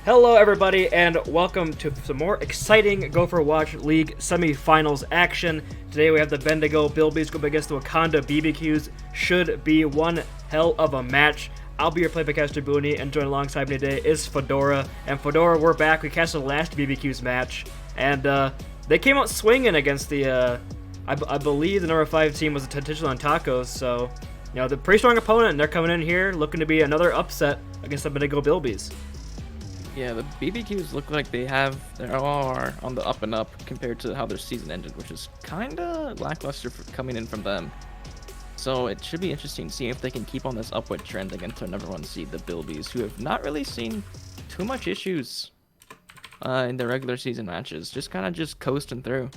Hello everybody and welcome to some more exciting Gopherwatch League semi-finals action. Today we have the Bendigo Bilbies going against the Wakanda BBQs. Should be one hell of a match. I'll be your playbackcaster Booney, and joined alongside me today is Fedora. And Fedora, we're back. We casted the last BBQs match, and they came out swinging against the, I believe the number 5 team was the Tentitional and Tacos, so, you know, they're a pretty strong opponent, and they're coming in here looking to be another upset against the Bendigo Bilbies. Yeah, the BBQs look like they are on the up and up compared to how their season ended, which is kind of lackluster for coming in from them. So it should be interesting to see if they can keep on this upward trend against their number 1 seed, the Bilbies, who have not really seen too much issues in their regular season matches, just kind of coasting through.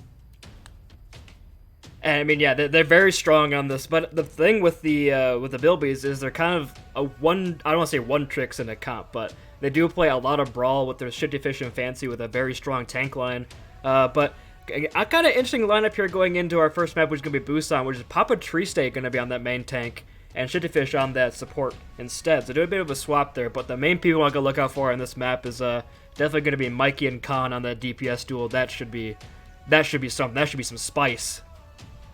And I mean, yeah, they're very strong on this, but the thing with the Bilbies is they're kind of I don't want to say one tricks in a comp, but they do play a lot of brawl with their Shifty Fish and Fancy with a very strong tank line. But a kind of interesting lineup here going into our first map, which is going to be Busan, which is Papa Triste going to be on that main tank, and Shifty Fish on that support instead. So do a bit of a swap there, but the main people I want to look out for in this map is definitely going to be Mikey and Khan on that DPS duel. That should be something. That should be some spice.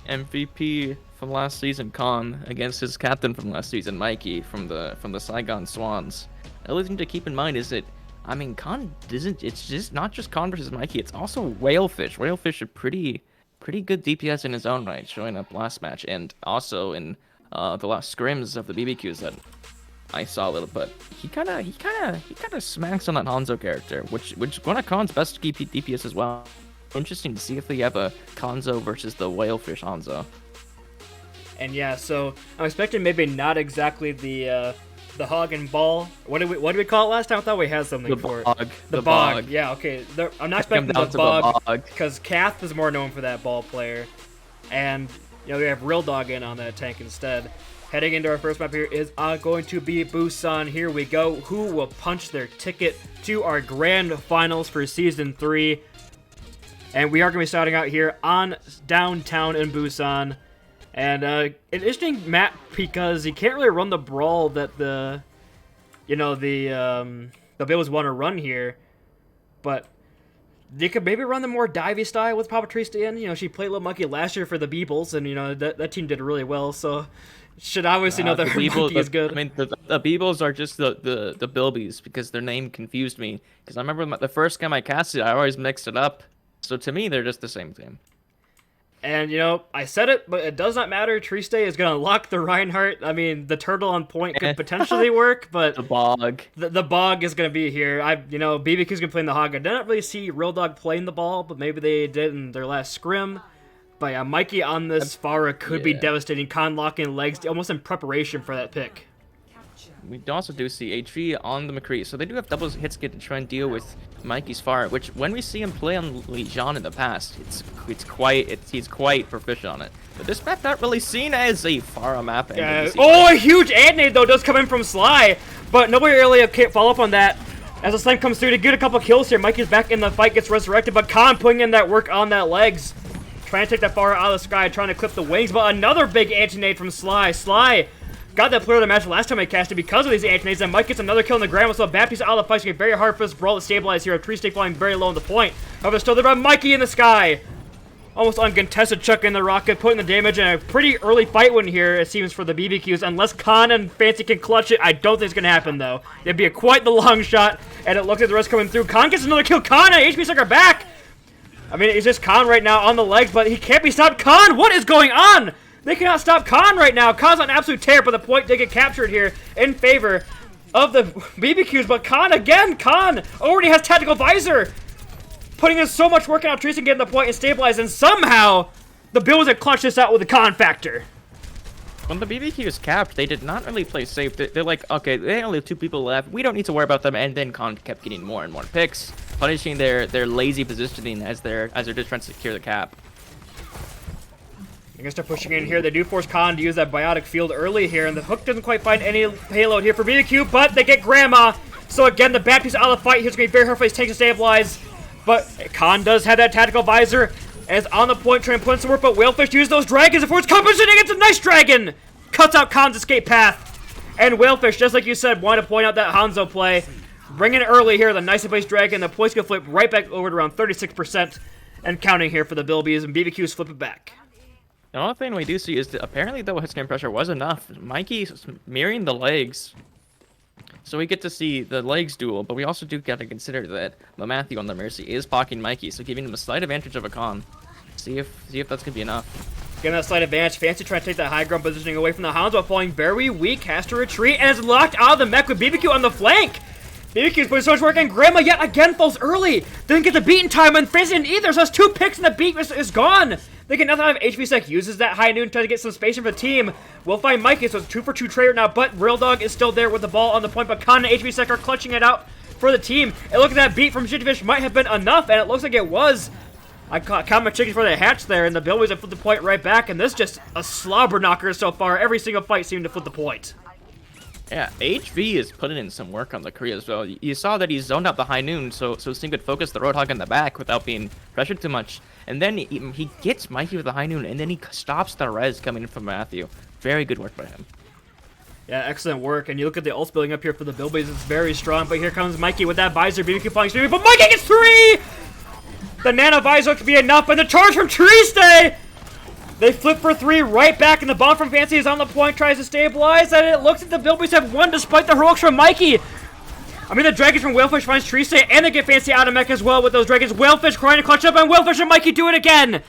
MVP from last season, Khan, against his captain from last season, Mikey, from the Saigon Swans. The other thing to keep in mind is that, I mean, Khan isn't. It's just not just Khan versus Mikey. It's also Whalefish. Whalefish a pretty good DPS in his own right, showing up last match, and also in the last scrims of the BBQs that I saw a little. But he kind of smacks on that Hanzo character, which one of Khan's best DPS as well. Interesting to see if we have a Hanzo versus the Whalefish Hanzo. And yeah, so I'm expecting maybe not exactly the hog and ball. What did we call it last time? I thought we had something for it. The bog. Yeah, okay. I'm not expecting the bog because Kath is more known for that ball player, and you know we have Real Dog in on that tank instead. Heading into our first map here is going to be Busan. Here we go. Who will punch their ticket to our grand finals for season 3? And we are going to be starting out here on downtown in Busan. And an interesting map because you can't really run the brawl that the Bills want to run here. But you could maybe run the more divey style with Papa Triste in. You know, she played Little Monkey last year for the Beebles, and you know that team did really well. So should obviously know that her Monkey is good. I mean, the Beebles are just the Bilbies because their name confused me. Because I remember the first game I casted, I always mixed it up. So to me, they're just the same thing. And, you know, I said it, but it does not matter. Triste is going to lock the Reinhardt. I mean, the turtle on point could potentially work, but... The bog. The bog is going to be here. BBQ's going to play in the hog. I didn't really see Real Dog playing the ball, but maybe they did in their last scrim. But yeah, Mikey on this Pharah could be devastating. Khan locking legs, almost in preparation for that pick. We also do see HV on the McCree, so they do have double hits to try and deal with Mikey's Pharah, which when we see him play on Lijian in the past, he's quite proficient on it. But this map not really seen as a Pharah map. A huge ad-nade though does come in from Sly, but nobody really can't follow up on that. As the slam comes through to get a couple kills here, Mikey's back in the fight, gets resurrected, but Khan putting in that work on that legs. Trying to take that Pharah out of the sky, trying to clip the wings, but another big anti-nade from Sly. Sly got that player of the match last time I casted because of these anti-nades, and Mike gets another kill in the ground, so Baptiste out of the fight. It's going to be very hard for this brawl to stabilize here. Triste flying very low on the point. However, still there by Mikey in the sky. Almost uncontested, chuck in the rocket, putting the damage in a pretty early fight win here, it seems, for the BBQs. Unless Khan and Fancy can clutch it, I don't think it's going to happen, though. It'd be quite the long shot, and it looks like the rest coming through. Khan gets another kill. Khan and HP Sucker back. I mean, it's just Khan right now on the legs, but he can't be stopped. Khan, what is going on? They cannot stop Khan right now. Khan's on absolute tear, but the point did get captured here in favor of the BBQs. But Khan again, Khan already has tactical visor, putting in so much work out Triste and getting the point and stabilize, and somehow the Bills have clutched this out with the Khan factor. When the BBQs capped, they did not really play safe. They're like, okay, they only have 2 people left. We don't need to worry about them. And then Khan kept getting more and more picks, punishing their lazy positioning as they're just trying to secure the cap. They're going to start pushing in here. They do force Khan to use that biotic field early here, and the hook doesn't quite find any payload here for BBQ, but they get Grandma. So again, the Baptiste out of the fight here is going to be very hard for his tank to stabilize, but Khan does have that tactical visor, as on the point trying to put in some work, but Whalefish uses those dragons before it's compensating. It's a nice dragon! Cuts out Khan's escape path. And Whalefish, just like you said, wanted to point out that Hanzo play. bringing it early here. The nicely placed dragon. The points go flip right back over to around 36% and counting here for the Bilbies, and BBQs flip it back. The only thing we do see is that apparently the hit scan pressure was enough. Mikey's mirroring the legs. So we get to see the legs duel, but we also do got to consider that the Matthew on the Mercy is pocking Mikey, so giving him a slight advantage of a con. See if that's gonna be enough. Getting that slight advantage. Fancy trying to take that high ground positioning away from the Hounds while falling very weak. Has to retreat and is locked out of the mech with BBQ on the flank. BBQ's putting so much work, and Grandma yet again falls early. Didn't get the beat in time, and Fancy didn't either, so that's 2 picks and the beat is gone. They get nothing out of HP Sec, uses that high noon, trying to get some space for the team. We'll find Mikey, so it's 2 for 2 trader now, but Real Dog is still there with the ball on the point, but Con and HP Sec are clutching it out for the team. And look at that beat from Shittyfish might have been enough, and it looks like it was. I caught my chickens for the hatch there, and the Bilbies have flipped the point right back, and this just a slobber knocker so far. Every single fight seemed to flip the point. Yeah, HV is putting in some work on the Korea as well. You saw that he zoned out the high noon, so Sting could focus the Roadhog in the back without being pressured too much. And then he gets Mikey with the high noon, and then he stops the res coming in from Matthew. Very good work by him. Yeah, excellent work. And you look at the ults building up here for the Bilbies, it's very strong. But here comes Mikey with that visor, BBQ flying straight, but Mikey gets 3! The Nano Visor could be enough, and the charge from Triste! They flip for 3 right back, and the bomb from Fancy is on the point, tries to stabilize, and it looks like the Bilbies have won despite the heroics from Mikey. I mean, the Dragons from Whalefish finds Triste, and they get Fancy out of mech as well with those Dragons. Whalefish trying to clutch up, and Whalefish and Mikey do it again!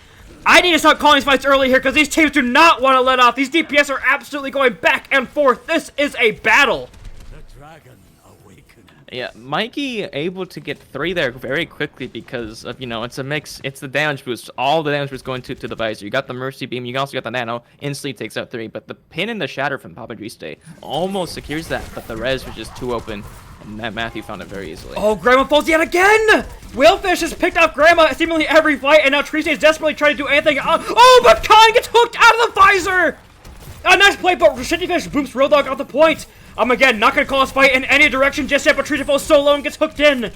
I need to start calling these fights early here, because these teams do not want to let off. These DPS are absolutely going back and forth. This is a battle. The dragon awakened. Yeah, Mikey able to get 3 there very quickly because of, it's a mix. It's the damage boost. All the damage boost going to the visor. You got the Mercy Beam. You also got the Nano. Instantly takes out 3. But the pin and the Shatter from Papa Triste almost secures that. But the res was just too open. And that Matthew found it very easily. Oh, Grandma falls yet again! Whalefish has picked off Grandma seemingly every fight. And now Triste is desperately trying to do anything. Oh, but Khan gets hooked out of the visor! A nice play, but Shittyfish boops Real Dog off the point. Again, not going to call this fight in any direction just yet, but Triste falls so low and gets hooked in.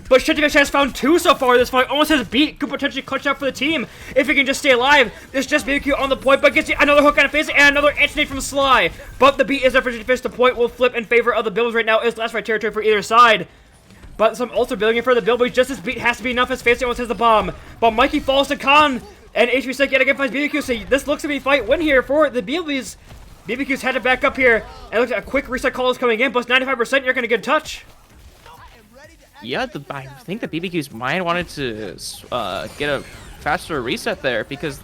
But Shittyfish has found 2 so far this fight, almost has beat, could potentially clutch out for the team if he can just stay alive. It's just BBQ on the point, but gets another hook on his face and another anti-nade from Sly. But the beat is there for Shittyfish. The point will flip in favor of the Bilbies right now. It's last right territory for either side. But some ults are building in for the Bilbies. Just this beat has to be enough as Fancy almost has the bomb. But Mikey falls to Khan, and HP Sec yet again finds BBQ, so this looks to be a fight win here for the Bilbies. BBQ's headed back up here, and looks like a quick reset call is coming in, plus 95%, you're gonna get a touch. Yeah, I think the BBQs might wanted to get a faster reset there because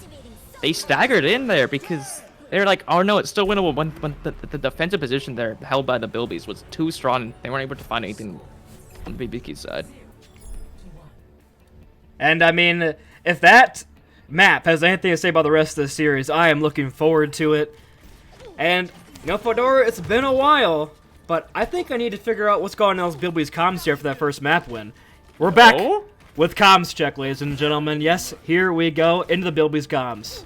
they staggered in there because they're like, oh no, it's still winnable when the defensive position there held by the Bilbies was too strong. They weren't able to find anything on the BBQ side. And I mean, if that map has anything to say about the rest of the series, I am looking forward to it. And, Fedora, it's been a while, but I think I need to figure out what's going on with Bilby's comms here for that first map win. We're back with comms check, ladies and gentlemen. Yes, here we go into the Bilby's comms.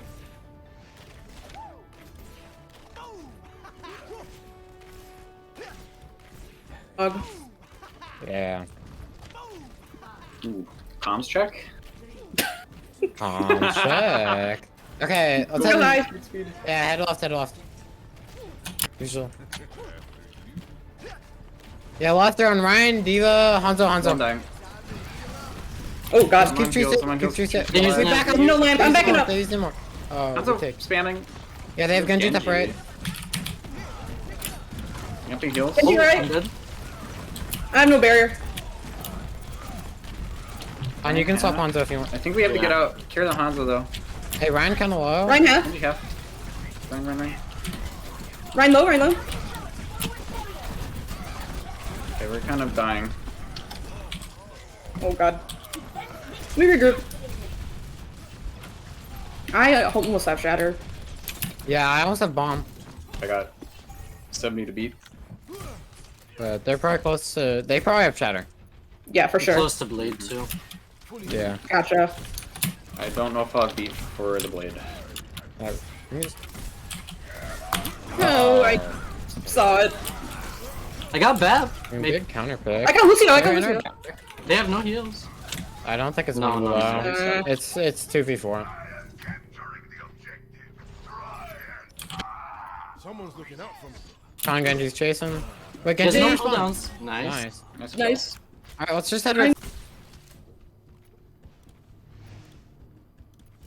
Yeah. Ooh, comms check? Comms check. Okay, let's head. Yeah, head left. Usual. Yeah, left there on Ryan, Diva, Hanzo. One dying. Oh god, Someone keep heal, someone heal. we back up, no lamp, I'm backing up. They used more. Oh, Hanzo okay. spamming. Yeah, they have Genji top right. Empty heals. Genji right. I'm dead. I have no barrier. And you can swap Hanzo if you want. I think we have to get out. Cure the Hanzo though. Hey, Ryan kinda low. Ryan half. Genji half. Run. Ryan low. Okay, we're kind of dying. Oh god. We regroup. I almost have shatter. Yeah, I almost have bomb. I got 70 to beat. But they're probably close to. They probably have shatter. Yeah, for sure. Close to blade too. Yeah. Gotcha. I don't know if I'll beat for the blade. No, I saw it. I got Bab. Good counter pick. I got Lucio. They have no heals. I don't think it's No, gonna no, low. It's 2v4. Sean Genji's chasing. Wait, There's Genji no respawn. cooldowns. Nice. Nice. Alright, let's just head right.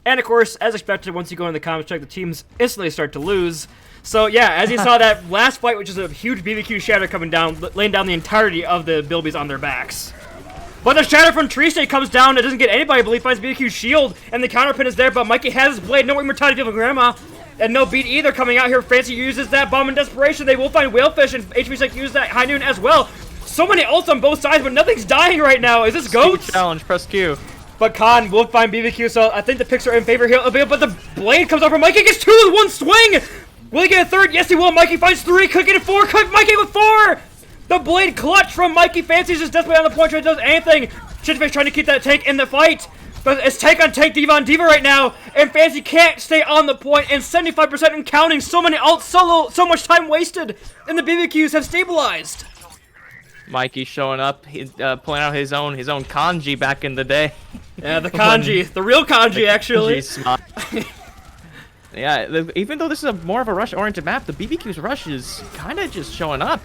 And of course, as expected, once you go in the comments check, the teams instantly start to lose. So yeah, as you saw that last fight, which is a huge BBQ shatter coming down, laying down the entirety of the Bilbies on their backs. But the shatter from Tree State comes down, it doesn't get anybody, I believe, finds BBQ's shield, and the counter pin is there, but Mikey has his blade, no immortality from Grandma, and no beat either coming out here. Fancy uses that bomb in desperation, they will find Whalefish, and HB's use that High Noon as well. So many ults on both sides, but nothing's dying right now. Is this GOAT? Challenge, press Q. But Khan will find BBQ, so I think the picks are in favor here. But the blade comes over. Mikey gets 2 with 1 swing. Will he get a third? Yes, he will. Mikey finds 3. Could get a 4. Could Mikey with 4. The blade clutch from Mikey. Fancy's just desperately on the point. Trying to do anything. Shitface trying to keep that tank in the fight. But it's tank on tank, diva on diva right now. And Fancy can't stay on the point. And 75% and counting. So many ults, so much time wasted. And the BBQs have stabilized. Mikey showing up, pulling out his own kanji back in the day. Yeah, the kanji, the real kanji, actually. Yeah, even though this is more of a rush-oriented map, the BBQ's rush is kind of just showing up.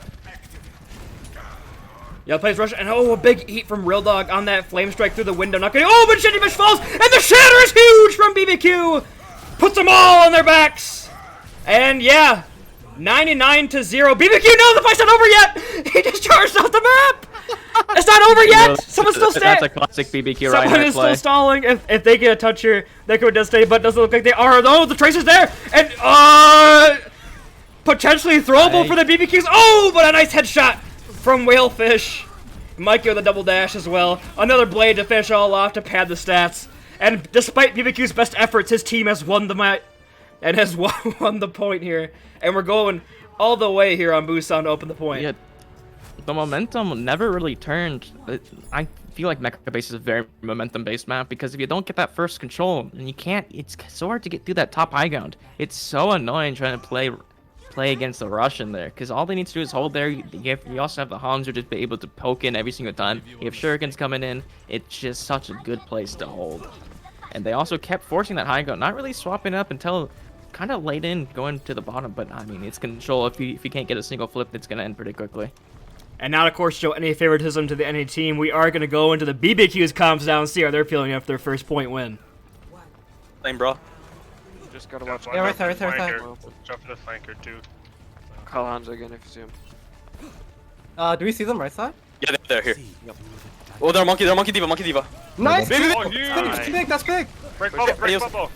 Yeah, plays rush, and oh, a big heat from Real Dog on that flame strike through the window. Not getting. Oh, but Shitty falls, and the shatter is huge from BBQ. Puts them all on their backs, and yeah. 99-0. BBQ, no, the fight's not over yet! He just charged off the map! It's not over yet! Someone's still standing! That's a classic BBQ right Someone is still stalling. If they get a touch here, they could devastate, but it doesn't look like they are. Oh, the Tracer's there! And, potentially throwable for the BBQs. Oh, but a nice headshot from Whalefish. Mikey with a double dash as well. Another blade to finish all off to pad the stats. And despite BBQ's best efforts, his team has won the match. And has won the point here. And we're going all the way here on Busan to open the point. Yeah, the momentum never really turned. I feel like Mecha Base is a very momentum-based map because if you don't get that first control, and you can't, it's so hard to get through that top high ground. It's so annoying trying to play against the Russian there because all they need to do is hold there. You also have the Hanzo just be able to poke in every single time. You have Shurikens coming in. It's just such a good place to hold. And they also kept forcing that high ground, not really swapping up until kind of late in going to the bottom, but I mean it's control. If you can't get a single flip, it's gonna end pretty quickly. And now, of course, show any favoritism to the NA team. We are gonna go into the BBQ's comms down and see how they're feeling after their first point win. Same, bro. Just gotta watch. Yeah, right there. Jump for the flanker too. Call Hanzo again if you see him. Do we see them right side? Yeah, they're here. Oh, they're monkey diva. Nice! Baby, That's big, that's big! Break bubble.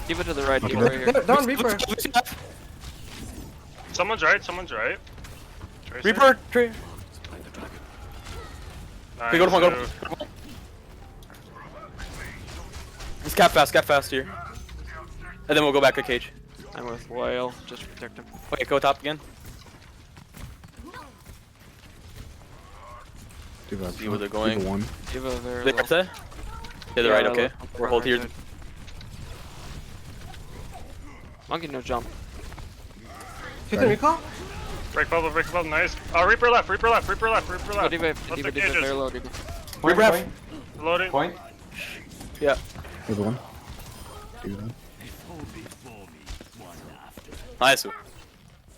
Diva to the right, Diva right here. They're on Reaper. Someone's right. Tracer. Reaper, tree. Nice. Okay, go to point. Just cap fast here. And then we'll go back to cage. I'm with Whale, just to protect him. Okay, go top again. See where they're going. Diva very They low. right there? Yeah, they're right, okay. We're hold here. Monkey no jump. Shooting recall? Break bubble, nice. Reaper left. Oh, Diva very low, Diva. Reaper half. Loading. Point. Yeah. Everyone. Nice.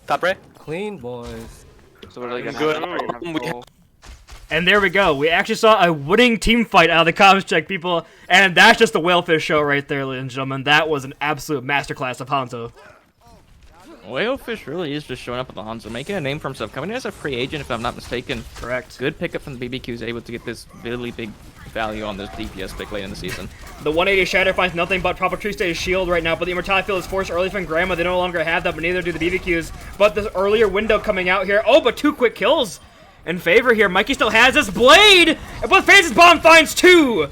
Top right. Clean, boys. So what are they gonna Good. have? And there we go. We actually saw a winning team fight out of the comms check, people. And that's just the Whalefish show right there, ladies and gentlemen. That was an absolute masterclass of Hanzo. Whalefish really is just showing up with the Hanzo, making a name for himself. Coming in as a free agent, if I'm not mistaken. Correct. Good pickup from the BBQs, able to get this really big value on this DPS pick late in the season. The 180 Shatter finds nothing but proper True State shield right now, but the Immortality Field is forced early from Grandma. They no longer have that, but neither do the BBQs. But this earlier window coming out here. Oh, but 2 quick kills in favor here. Mikey still has this blade, but Fancy's bomb finds 2.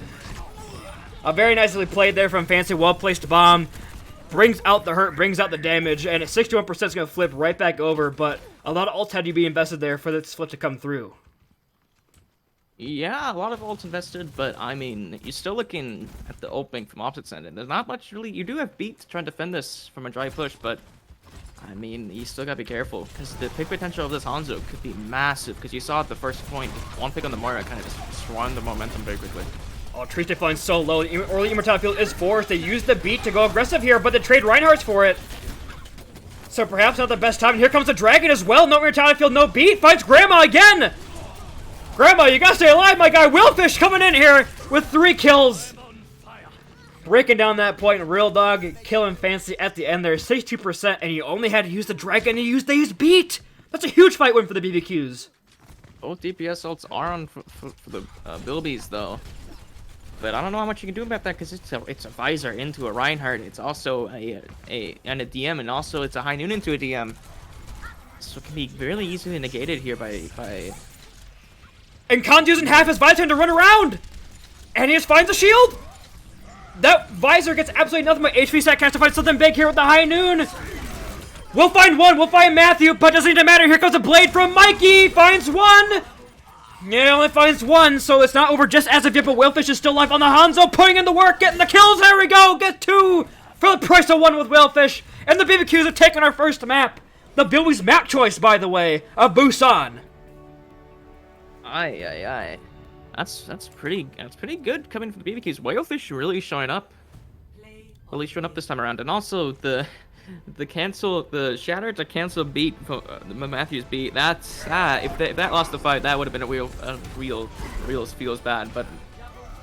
A very nicely played there from Fancy. Well-placed bomb. Brings out the hurt, brings out the damage, and at 61% is going to flip right back over, but a lot of ults had to be invested there for this flip to come through. Yeah, a lot of ults invested, but I mean, you're still looking at the opening from opposite side, and there's not much really. You do have beat to try and defend this from a dry push, but I mean, you still gotta be careful because the pick potential of this Hanzo could be massive. Because you saw at the first point, one pick on the Moira kind of just swung the momentum very quickly. Oh, Tree State flying so low. Early Immortality Field is forced. They use the beat to go aggressive here, but they trade Reinhardt's for it. So perhaps not the best time. Here comes the dragon as well. No Talent Field, no beat. Finds Grandma again. Grandma, you gotta stay alive, my guy. Willfish coming in here with 3 kills. Breaking down that point. Real Dog killing Fancy at the end there. 62%, and he only had to use the dragon. They used beat. That's a huge fight win for the BBQs. Both DPS ults are on for the Bilbies, though. But I don't know how much you can do about that, because it's a visor into a Reinhardt. It's also a DM, and also it's a high noon into a DM. So it can be really easily negated here by... And Khan's using half his visor to run around! And he just finds a shield! That visor gets absolutely nothing but HP stat cash to find something big here with the high noon! We'll find one, we'll find Matthew, but doesn't even matter. Here comes a blade from Mikey! Finds one! Yeah, only finds one, so it's not over just as of yet, but Whalefish is still alive on the Hanzo, putting in the work, getting the kills, there we go! Get 2 for the price of 1 with Whalefish, and the BBQs have taken our first map. The Bilbies map choice, by the way, of Busan. Aye. That's pretty good coming from the BBQs. Whalefish really showing up. Really showing up this time around. And also the shatter to cancel beat, the Matthews beat, if that lost the fight, that would have been a real feels bad, but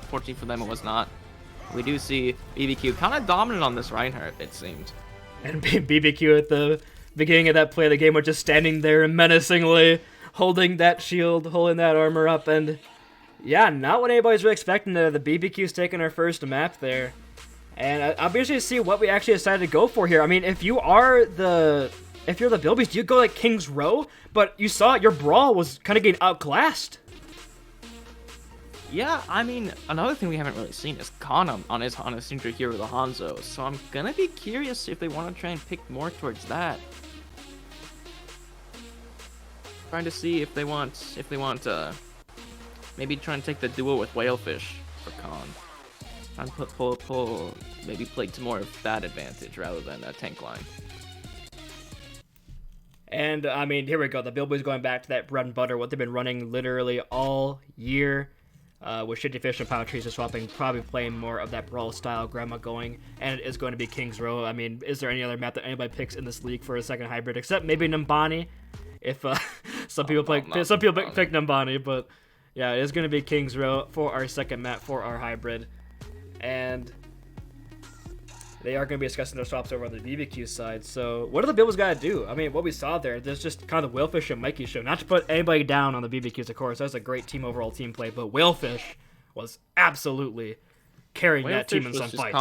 fortunately for them it was not. We do see BBQ kind of dominant on this Reinhardt, it seemed. And BBQ at the beginning of that play of the game was just standing there menacingly, holding that shield, holding that armor up, and yeah, not what anybody's really expecting. The BBQ's taking our first map there. And I'll be interested to see what we actually decided to go for here. I mean, if you're the Bilbies, do you go like King's Row? But you saw your brawl was kind of getting outclassed. Yeah, I mean, another thing we haven't really seen is Khan on his signature hero, the Hanzo. So I'm gonna be curious if they want to try and pick more towards that. Trying to see if they want maybe try and take the duo with Whalefish for Khan. And maybe play to more of that advantage rather than a tank line. And I mean, here we go. The Bilbies going back to that bread and butter, what they've been running literally all year. With Shitty Fish and Power Trees swapping, probably playing more of that brawl style Grandma going, and it is going to be King's Row. I mean, is there any other map that anybody picks in this league for a second hybrid, except maybe Numbani? If some people pick Numbani, but yeah, it is going to be King's Row for our second map for our hybrid. And they are going to be discussing their swaps over on the BBQ side. So what do the Bilbies got to do? I mean, what we saw there's just kind of the Whalefish and Mikey show. Not to put anybody down on the BBQs, of course. That was a great overall team play. But Whalefish was absolutely carrying that team in some fights.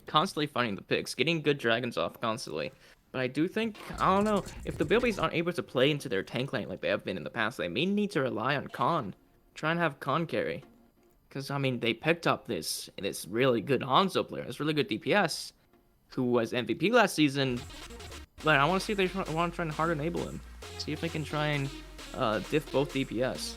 Constantly finding the picks, getting good dragons off constantly. But I do think, I don't know, if the Bilbies aren't able to play into their tank lane like they have been in the past, they may need to rely on Khan. Try and have Khan carry. Because, I mean, they picked up this really good Hanzo player, this really good DPS, who was MVP last season. But I want to see if they want to try and hard enable him. See if they can try and diff both DPS.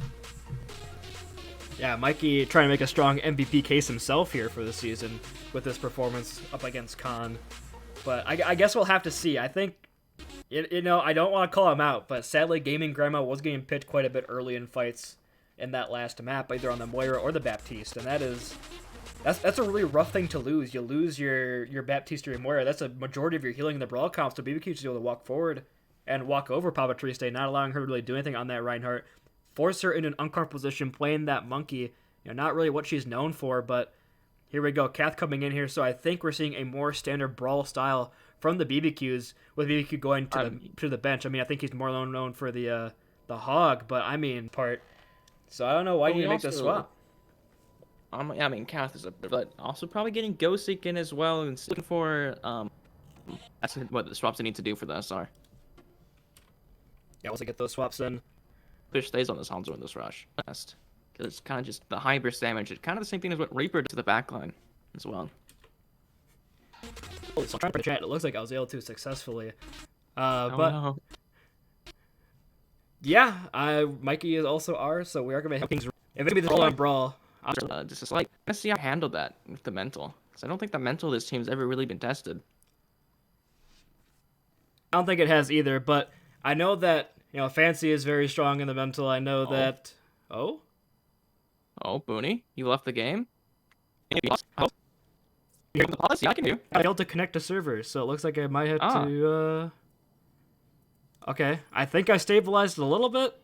Yeah, Mikey trying to make a strong MVP case himself here for the season with this performance up against Khan. But I guess we'll have to see. I think, I don't want to call him out, but sadly, Gaming Grandma was getting picked quite a bit early in fights in that last map, either on the Moira or the Baptiste, and that's a really rough thing to lose. You lose your Baptiste or your Moira. That's a majority of your healing in the brawl comp, so BBQ is able to walk forward and walk over Papa Triste, not allowing her to really do anything on that Reinhardt. Force her in an uncomfortable position, playing that monkey. Not really what she's known for, but here we go. Kath coming in here, so I think we're seeing a more standard brawl style from the BBQs, with BBQ going to the bench. I mean, I think he's more known for the hog, but I mean part. So I don't know why you need to make this swap. I mean, Kath is but also probably getting Ghostik in as well, and looking for that's what the swaps they need to do for the SR. Yeah, once I get those swaps in, Fish stays on this Hanzo in this rush. Because it's kind of just the high burst damage. It's kind of the same thing as what Reaper did to the backline as well. So I'm trying to chat. It looks like I was able to successfully, No. Yeah, Mikey is also ours, so we are gonna be helping. If it's gonna be the all-out brawl, Just like, let's see how I handled that with the mental. Because I don't think the mental of this team's ever really been tested. I don't think it has either, but I know that Fancy is very strong in the mental. I know that. Oh, Booney, you left the game. You're the policy. I can do. I failed to connect to servers, so it looks like I might have to. Okay, I think I stabilized it a little bit.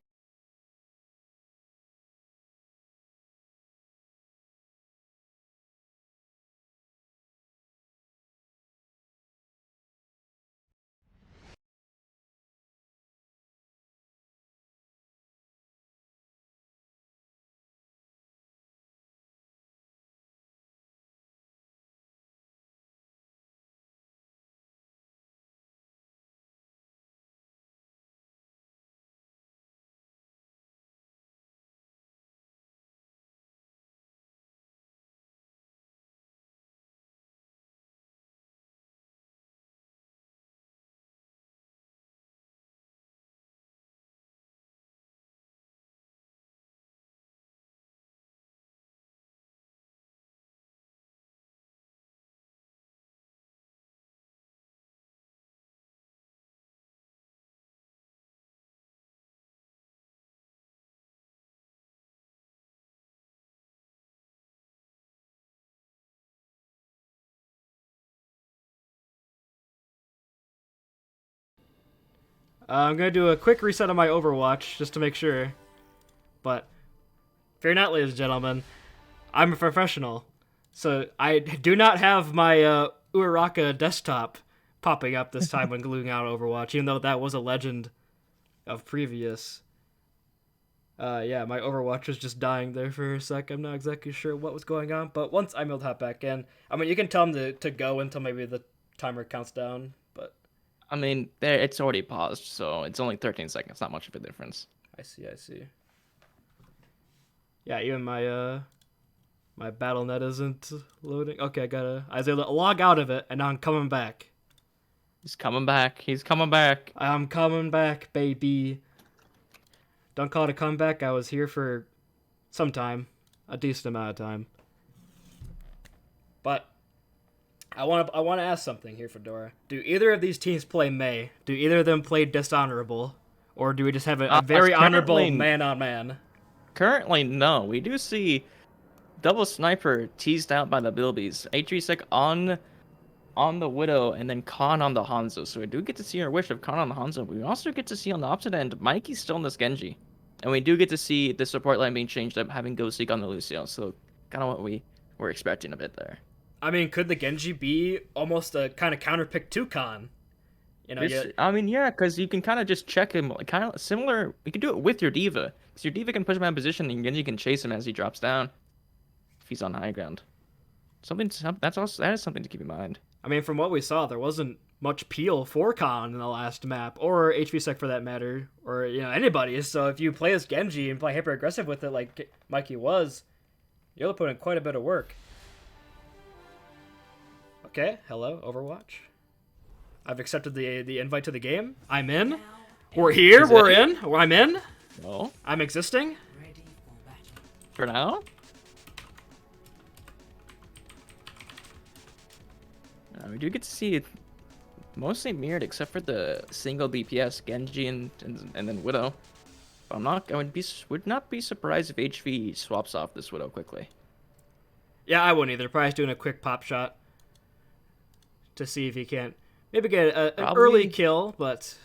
I'm gonna do a quick reset on my Overwatch just to make sure. But fear not, ladies and gentlemen, I'm a professional, so I do not have my Uraraka desktop popping up this time when gluing out Overwatch, even though that was a legend of previous. Yeah, my Overwatch was just dying there for a sec. I'm not exactly sure what was going on, but once I'm able to hop back in, I mean, you can tell them to go until maybe the timer counts down, but... I mean, there it's already paused, so it's only 13 seconds. Not much of a difference. I see. Yeah, even my my BattleNet isn't loading. Okay, I was able to log out of it, and now I'm coming back. He's coming back. I'm coming back, baby. Don't call it a comeback. I was here for some time, a decent amount of time. But I want to ask something here, Fedora. Do either of these teams play Mei? Do either of them play dishonorable, or do we just have a very honorable man-on-man? Currently, no. We do see double sniper teased out by the Bilbies. Atrisek on the Widow, and then Khan on the Hanzo. So we do get to see our wish of Khan on the Hanzo. But we also get to see on the opposite end, Mikey's still in this Genji. And we do get to see the support line being changed up, having Ghostik on the Lucio. So kind of what we were expecting a bit there. I mean, could the Genji be almost a kind of counterpick to Khan? You know, I mean, yeah, because you can kind of just check him, kind of similar. You can do it with your D.Va. Because your D.Va can push him out of position, and Genji can chase him as he drops down. If he's on high ground. That is something to keep in mind. I mean, from what we saw, there wasn't much peel for Khan in the last map, or HVSec for that matter, or, you know, anybody. So if you play as Genji and play hyper-aggressive with it like Mikey was, you'll put in quite a bit of work. Okay, hello, Overwatch. I've accepted the invite to the game. I'm in. We're here, we're in. I'm in. No. I'm existing. For now? We do get to see it mostly mirrored, except for the single DPS Genji and then Widow. But I would not be surprised if HV swaps off this Widow quickly. Yeah, I wouldn't either. Probably just doing a quick pop shot to see if he can't maybe get an early kill, but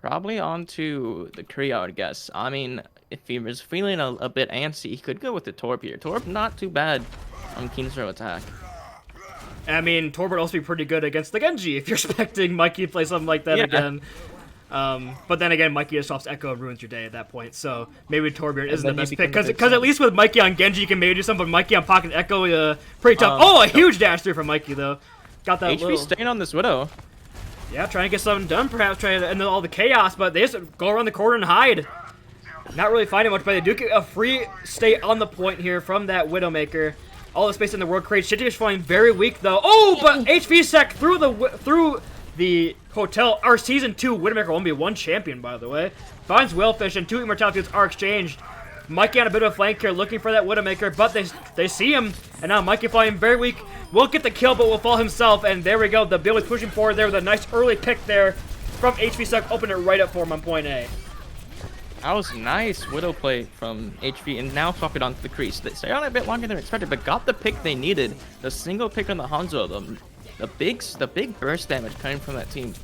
probably onto the Kree, I would guess. I mean, if he was feeling a bit antsy, he could go with the Torb here. Torb not too bad on Kingsrow attack. I mean, Torb would also be pretty good against the Genji if you're expecting Mikey to play something like that again. But then again, Mikey just swaps Echo and ruins your day at that point, so maybe Torbjorn isn't the best pick, because at least with Mikey on Genji you can maybe do something, but Mikey on Pocket Echo, pretty tough. A huge dash through from Mikey, though. Got that HV staying on this Widow. Yeah, trying to get something done, perhaps, trying to end all the chaos, but they just go around the corner and hide. Not really finding much, but they do get a free stay on the point here from that Widowmaker. All the space in the world creates. Shitty is flying very weak, though. Oh, but HVSec through the hotel. Our Season 2 Widowmaker will only be one champion, by the way. Finds Whalefish, and 2 immortalities are exchanged. Mikey on a bit of a flank here, looking for that Widowmaker, but they see him, and now Mikey flying very weak. Won't get the kill, but will fall himself, and there we go. The Bill is pushing forward there with a nice early pick there from HVSec. Open it right up for him on point A. That was nice Widow play from HV, and now swap it onto the crease. They stayed on a bit longer than expected, but got the pick they needed. The single pick on the Hanzo, the big burst damage coming from that team.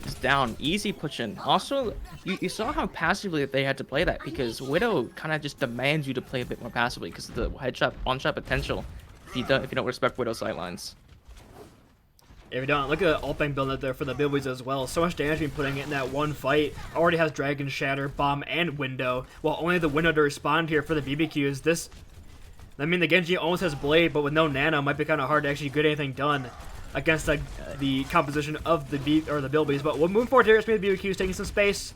is down. Easy push-in. Also, you saw how passively they had to play that because Widow kind of just demands you to play a bit more passively because of the headshot, one-shot potential if you don't respect Widow's sightlines. If you don't, look at the ult bank build up there for the Bilbies as well. So much damage being putting it in that one fight. Already has Dragon, Shatter, Bomb, and Window. Well, only the Window to respond here for the BBQs. I mean, the Genji almost has Blade, but with no Nano, might be kind of hard to actually get anything done against the composition of the Bilbies. But we'll move forward here. It's me, the BBQs taking some space.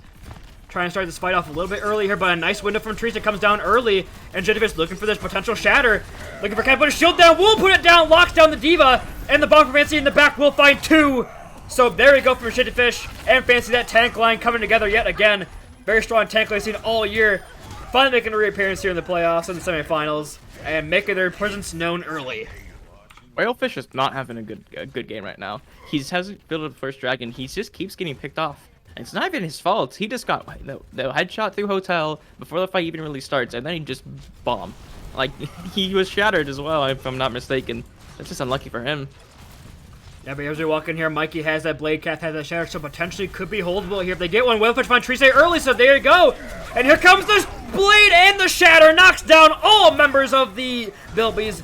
Trying to start this fight off a little bit early here, but a nice window from Teresa comes down early, and Jitterfish looking for this potential shatter. Looking for kind of put a shield down, will put it down, locks down the Diva, and the bomb from Fancy in the back will find 2. So there we go from Jitterfish and Fancy, that tank line coming together yet again. Very strong tank line seen all year. Finally making a reappearance here in the playoffs and the semifinals, and making their presence known early. Whalefish is not having a good game right now. He hasn't built up the first dragon. He just keeps getting picked off. It's not even his fault. He just got the headshot through Hotel before the fight even really starts, and then he just bombed. Like, he was shattered as well, if I'm not mistaken. That's just unlucky for him. Yeah, but as we walk in here, Mikey has that Blade, Kath has that Shatter, so potentially could be holdable here if they get one. Whalefish find Teresa early, so there you go. And here comes the Blade and the Shatter, knocks down all members of the Bilbies.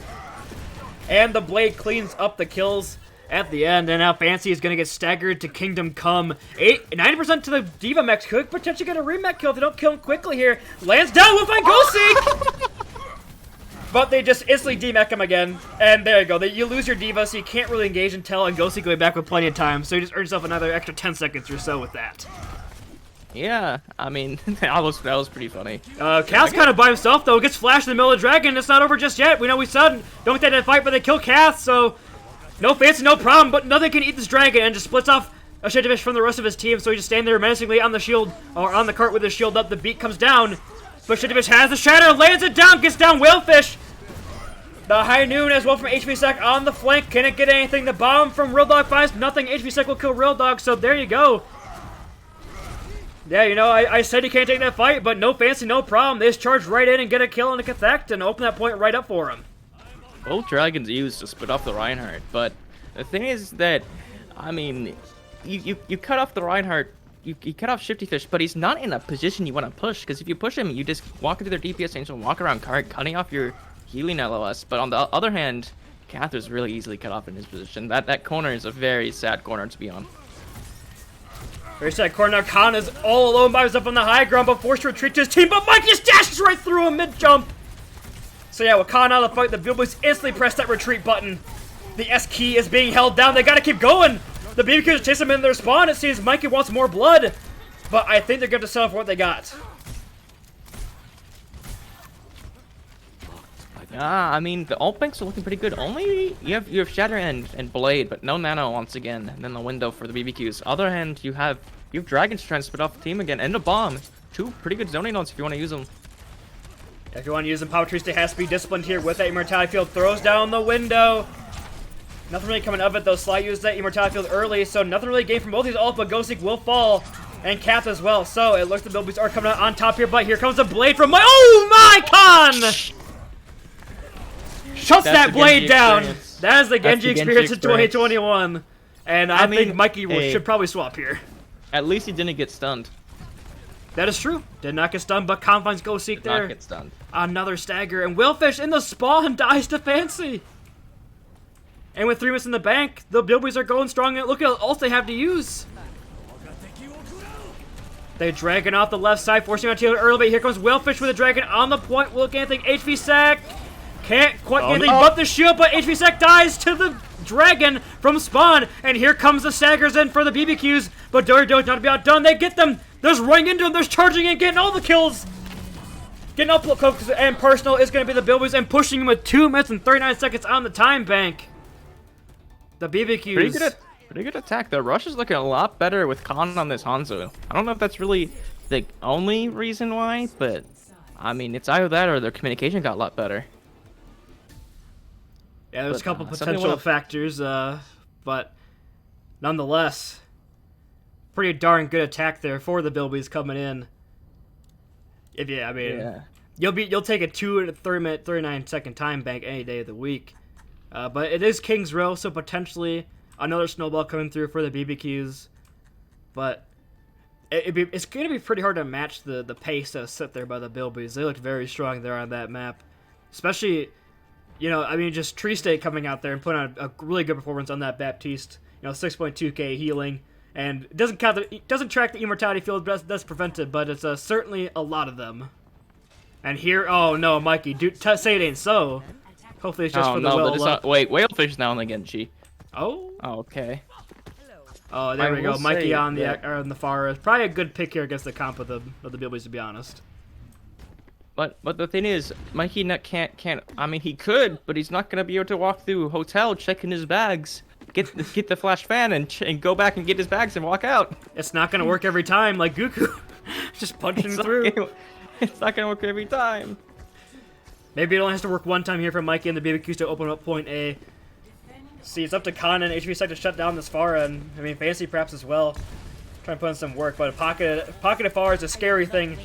And the Blade cleans up the kills at the end, and now Fancy is going to get staggered to Kingdom Come. 90% to the Diva mech. Could potentially get a remech kill if they don't kill him quickly here. Lands down, will find Ghosty! But they just instantly demech him again, and there you go. You lose your Diva, so you can't really engage until, and Ghosty going back with plenty of time, so you just earn yourself another extra 10 seconds or so with that. Yeah, I mean, that was pretty funny. Cath's kind of by himself, though. Gets flashed in the middle of the Dragon. It's not over just yet. We know we said don't get that fight, but they kill Cath, so no Fancy, no problem, but nothing can eat this Dragon, and just splits off a Shittifish from the rest of his team, so he just standing there menacingly on the shield, or on the cart with his shield up. The beat comes down, but Shittifish has the Shatter, lands it down, gets down Whalefish. The High Noon as well from HVSec on the flank. Can it get anything? The bomb from Real Dog finds nothing. HVSec will kill Real Dog, so there you go. Yeah, you know, I said he can't take that fight, but no Fancy, no problem. They just charge right in and get a kill on the Cathect and open that point right up for him. Both dragons used to split off the Reinhardt, but the thing is that, I mean, you cut off the Reinhardt, you cut off Shifty Fish, but he's not in a position you want to push, because if you push him, you just walk into their DPS range and walk around cutting off your healing LOS. But on the other hand, Cath is really easily cut off in his position. That corner is a very sad corner to be on. Very sad corner. Now Khan is all alone by himself on the high ground, but forced to retreat to his team, but Mike just dashes right through him mid-jump. So yeah, with Khan out of the fight, the Bilbies instantly press that retreat button. The S key is being held down. They gotta keep going. The BBQs chase them in their spawn. It seems Mikey wants more blood, but I think they're going to settle for what they got. I mean, the ult banks are looking pretty good. Only you have Shatter and Blade, but no Nano once again. And then the window for the BBQs. Other hand, you have Dragons trying to split off the team again, and a bomb. 2 pretty good zoning nodes if you want to use them. If you want to use them, Power Trista has to be disciplined here with that Immortality Field. Throws down the window. Nothing really coming of it, though. Sly used that Immortality Field early, so nothing really gained from both these ult, but Ghostik will fall. And Cath as well. So it looks like the Bilbies are coming out on top here, but here comes the Blade from my— oh my Khan! Shuts that Blade down. That is the Genji experience in 2021. And I think Mikey should probably swap here. At least he didn't get stunned. That is true. Did not get stunned, but Khan finds Ghostik there. Not get stunned. Another stagger, and Whalefish in the spawn dies to Fancy. And with 3 minutes in the bank, the Bilbies are going strong, and look at the ult they have to use. They dragon off the left side, forcing on Taylor early, but here comes Whalefish with a dragon on the point. Will get anything. HVSec can't quite get anything but the shield, but HVSec dies to the dragon from spawn. And here comes the staggers in for the BBQs, but Dodo not to be outdone. They get them. They're just running into them. They're charging in, getting all the kills. Getting up close and personal is going to be the Bilbies, and pushing them with 2 minutes and 39 seconds on the time bank. The BBQs. Pretty good attack. The rush is looking a lot better with Khan on this Hanzo. I don't know if that's really the only reason why, but I mean, it's either that or their communication got a lot better. Yeah, there's a couple potential factors, but nonetheless, pretty darn good attack there for the Bilbies coming in. You'll take a 2 and a 3 minute 39 second time bank any day of the week. But it is King's Row, so potentially another snowball coming through for the BBQs. but it's going to be pretty hard to match the pace that's set there by the Bilbies. They look very strong there on that map. Especially, just Tree State coming out there and putting on a really good performance on that Baptiste. 6.2k healing. And it doesn't track the immortality field, but that's prevented, but it's certainly a lot of them. And here, oh no, Mikey, say it ain't so. Hopefully it's just for the well luck. Wait, Whalefish now and again, G. Oh? Okay. Oh, there we go. Mikey on the far is probably a good pick here against the comp of the Bilbies, to be honest. But the thing is, Mikey can't. I mean, he could, but he's not gonna be able to walk through hotel checking his bags, get the flash fan and go back and get his bags and walk out. It's not gonna work every time, like Goku, just punching through. It's not gonna work every time. Maybe it only has to work one time here for Mikey and the BBQs to open up point A. See, it's up to Khan and HV Sec to shut down this far, and I mean Fancy perhaps as well. Trying to put in some work, but a pocket of far is a scary thing.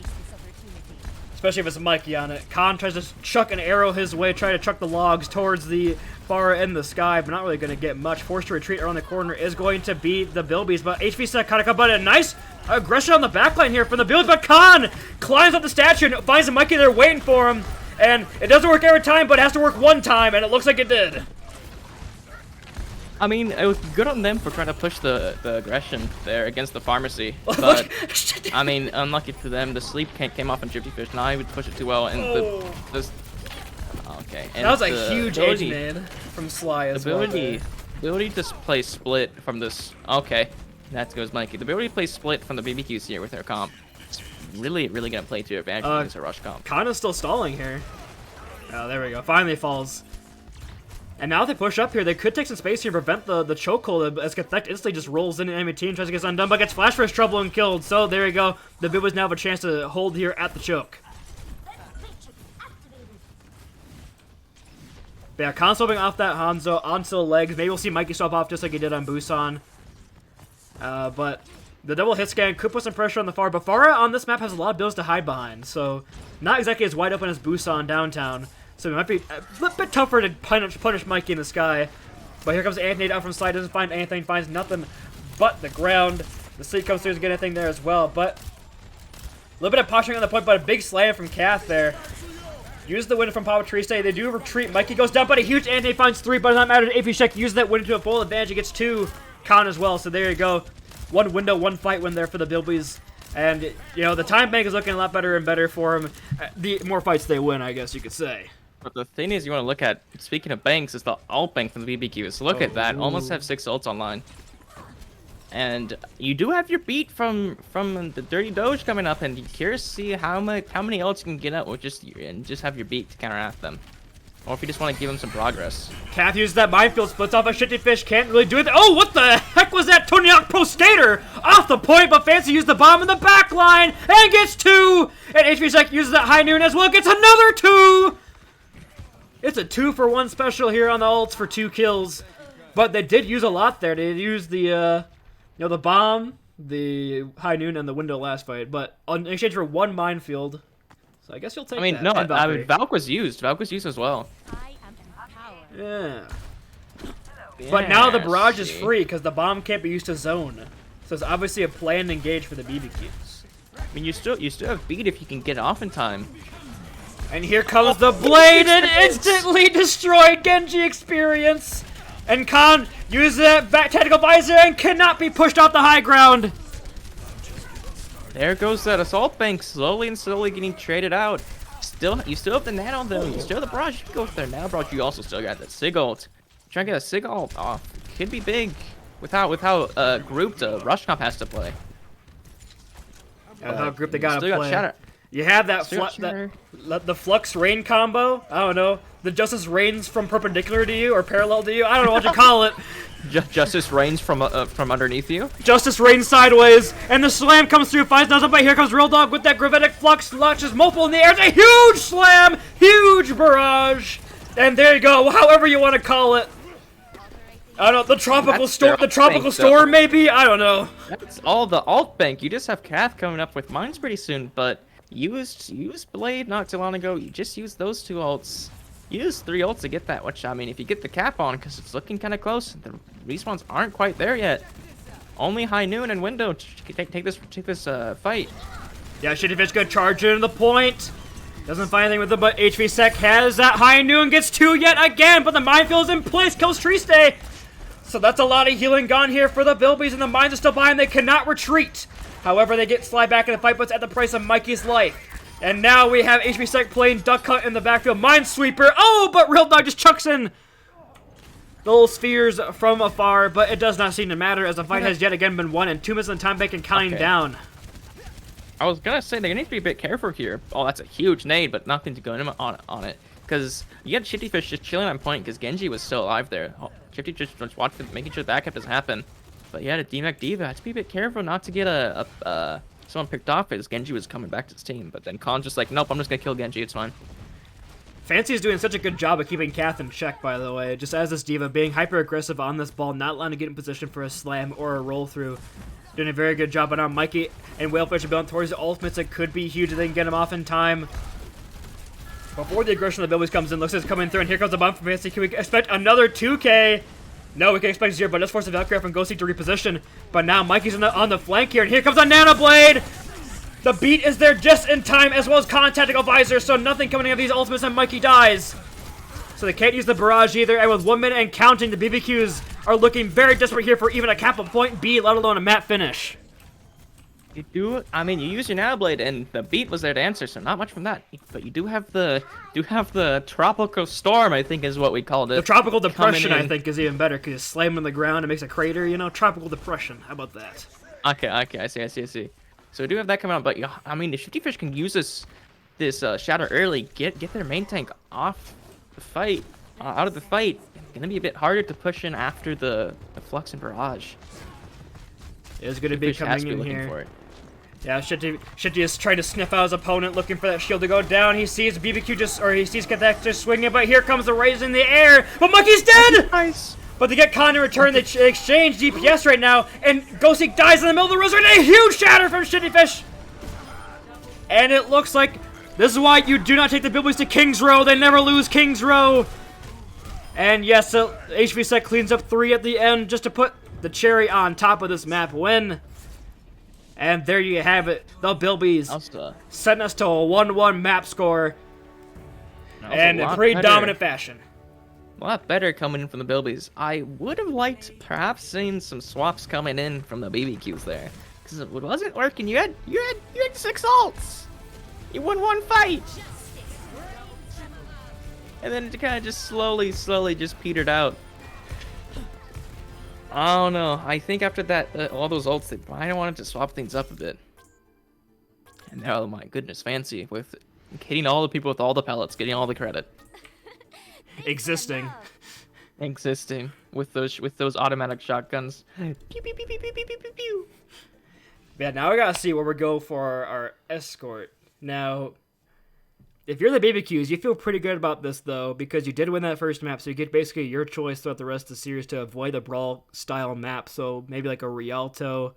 Especially if it's Mikey on it. Khan tries to chuck an arrow his way, try to chuck the logs towards the far in the sky, but not really going to get much. Forced to retreat around the corner is going to be the Bilbies, but HV Sec kind of come, but a nice aggression on the backline here from the Bilbies, but Khan climbs up the statue and finds a Mikey there waiting for him, and it doesn't work every time, but it has to work one time, and it looks like it did. I mean, it was good on them for trying to push the aggression there against the pharmacy, but I mean, unlucky for them, the sleep came off on Gypsy Fish. Now he would push it too well, and okay. And that was a huge edge, man, from Sly as well. The ability to play split from this. Okay, that goes Mikey. The ability to play split from the BBQs here with their comp. It's really gonna play to your advantage against a rush comp. Kana's still stalling here. Oh, there we go. Finally falls. And now if they push up here, they could take some space here and prevent the chokehold as Cathect instantly just rolls in the enemy team, tries to get undone, but gets flash for his trouble and killed. So there you go. The Bilbies now have a chance to hold here at the choke. But yeah, Khan swapping off that Hanzo onto the legs. Maybe we'll see Mikey swap off just like he did on Busan. But the double hit scan could put some pressure on the Pharah, but Pharah on this map has a lot of builds to hide behind, so not exactly as wide open as Busan downtown. So it might be a little bit tougher to punish Mikey in the sky. But here comes Anthony down from side, doesn't find anything, finds nothing but the ground. The sleep comes through, doesn't get anything there as well, but a little bit of posturing on the point, but a big slam from Kath there. Use the win from Papa Triste. They do retreat. Mikey goes down, but a huge Anthony finds 3, but it doesn't matter. If you check, use that win to a full advantage. He gets 2. Khan as well, so there you go. One window, one fight win there for the Bilbies. And, the time bank is looking a lot better and better for him. The more fights they win, I guess you could say. But the thing is, you want to look at, speaking of banks, is the ult bank from the BBQs. Look at that, almost have 6 ults online. And you do have your beat from the Dirty Doge coming up, and you're curious to see how many ults you can get out with just have your beat to counteract them. Or if you just want to give them some progress. Kath uses that minefield, splits off a Shitty Fish, can't really do it. Oh, what the heck was that? Tonyok Pro Skater off the point, but Fancy used the bomb in the back line and gets 2. And HV Sec uses that High Noon as well, gets another 2. It's a 2-for-1 special here on the ults for 2 kills. But they did use a lot there. They used the, the bomb, the High Noon, and the window last fight. But in exchange for 1 minefield. So I guess you'll take that. I mean, Valk was used. Valk was used as well. Yeah. But now the barrage is free because the bomb can't be used to zone. So it's obviously a planned engage for the BBQs. I mean, you still have beat if you can get off in time. And here comes the blade and instantly destroyed Genji experience. And Khan uses that back tactical visor and cannot be pushed off the high ground. There goes that assault bank, slowly getting traded out. You still have the nano though. You still have the barrage. You can go with their nano barrage. You also still got that sig ult. Trying to get a sig ult off could be big with how grouped rush comp has to play. How grouped they gotta still play. Got shatter. You have that, the Flux Rain combo. I don't know. The Justice rains from perpendicular to you or parallel to you. I don't know what you call it. Justice rains from underneath you. Justice rains sideways, and the slam comes through. Finds nothing, but here comes Real Dog with that gravitic flux. Launches multiple in the air. It's a huge slam, huge barrage, and there you go. However you want to call it. I don't know, the tropical storm. The tropical storm, maybe. I don't know. That's all the alt bank. You just have Kath coming up with mines pretty soon, but. Used Blade not too long ago. You just used those 2 ults. Use 3 ults to get that, which, I mean, if you get the cap on, because it's looking kind of close, the respawns aren't quite there yet. only High Noon and Window take this fight. Yeah, Shitty Fish gonna charge into the point. Doesn't find anything with it, but HV Sec has that. High Noon gets 2 yet again, but the minefield is in place. Kills Triste. So that's a lot of healing gone here for the Bilbies, and the mines are still behind. They cannot retreat. However, they get slide back in the fight, but it's at the price of Mikey's life. And now we have HV Sec playing Duck Hunt in the backfield. Minesweeper. Oh, but Real Dog just chucks in the little spheres from afar, but it does not seem to matter as the fight has yet again been won, and 2 minutes in time bank and counting down. I was gonna say they need to be a bit careful here. Oh, that's a huge nade, but nothing to go in on it. Because you had Shifty Fish just chilling on point because Genji was still alive there. Oh, Shifty just watching, making sure the backup doesn't happen. But you had a DMAC Diva. Had to be a bit careful not to get someone picked off as Genji was coming back to his team. But then Khan's just like, nope, I'm just gonna kill Genji. It's fine. Fancy is doing such a good job of keeping Kath in check, by the way. Just as this Diva, being hyper-aggressive on this ball, not allowing to get in position for a slam or a roll-through. Doing a very good job, but now Mikey and Whalefish are building towards the ultimates. It could be huge if they can get him off in time. Before the aggression of the Bilbies comes in, looks like it's coming through, and here comes the bomb from Fancy. Can we expect another 2K? No, we can expect 0, but let's force the Valkyrie from Ghosty to reposition. But now Mikey's on the flank here, and here comes a Nano Blade! The beat is there just in time, as well as Tactical Visor, so nothing coming out of these ultimates, and Mikey dies. So they can't use the barrage either, and with 1 minute and counting, the BBQs are looking very desperate here for even a cap of point B, let alone a map finish. You use your Nano Blade, and the beat was there to answer, so not much from that. But you do have the tropical storm, I think is what we called it. The tropical depression, I think, is even better because you slam him on the ground and makes a crater. You know, tropical depression. How about that? Okay, I see. So we do have that coming on, but I mean, if Shifty Fish can use this shatter early, get their main tank off the fight, out of the fight, it's gonna be a bit harder to push in after the Flux and Barrage. It's gonna be coming in here. For it. Yeah, Shifty is trying to sniff out his opponent, looking for that shield to go down. He sees BBQ he sees Kathak just swinging, but here comes the raise in the air. But Mikey's dead! Nice. But they get Khan in return. They exchange DPS right now, and Ghosty dies in the middle of the rosary. A huge shatter from Shitty Fish! And it looks like this is why you do not take the Bilbies to King's Row. They never lose King's Row. And yes, so HV Sec cleans up 3 at the end just to put the cherry on top of this map win. And there you have it. The Bilbies sent us to a 1-1 map score. And in pretty dominant fashion. A lot better coming in from the Bilbies. I would have liked perhaps seeing some swaps coming in from the BBQs there. Because it wasn't working. You had 6 ults. You won 1 fight. And then it kind of just slowly just petered out. I don't know. I think after that, all those ults, they might have wanted to swap things up a bit. And now, oh my goodness, Fancy with hitting all the people with all the pellets, getting all the credit. Existing with those automatic shotguns. Pew, pew, pew, pew, pew, pew, pew, pew. Yeah, now we gotta see where we go for our escort. Now, if you're the BBQs, you feel pretty good about this, though, because you did win that first map, so you get basically your choice throughout the rest of the series to avoid the brawl-style map. So maybe like a Rialto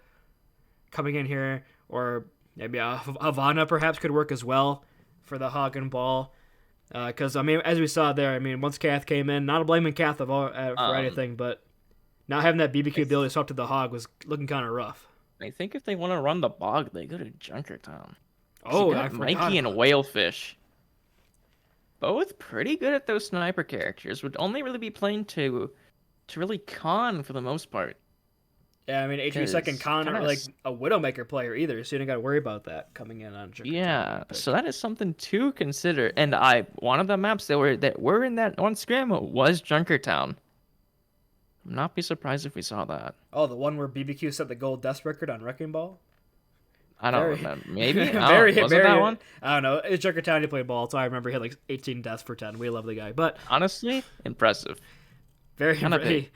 coming in here, or maybe a Havana perhaps could work as well for the Hog and Ball. Because, I mean, as we saw there, I mean, once Kath came in, not blaming Kath for anything, but not having that BBQ ability to swap to the Hog was looking kind of rough. I think if they want to run the Bog, they go to Junkertown. Oh, I forgot. Mikey and Whalefish. Both pretty good at those sniper characters. Would only really be playing to really Khan for the most part. Yeah, I mean, HV Second Khan aren't like a Widowmaker player either, so you don't got to worry about that coming in on Junkertown. Yeah, so that is something to consider. And one of the maps that were in that one scrim was Junkertown. I'd not be surprised if we saw that. Oh, the one where BBQ set the gold death record on Wrecking Ball? I don't remember. Maybe? Was it that one? I don't know. It's Junkertown. He played ball, so I remember he had like 18 deaths for 10. We love the guy. But honestly, impressive. Very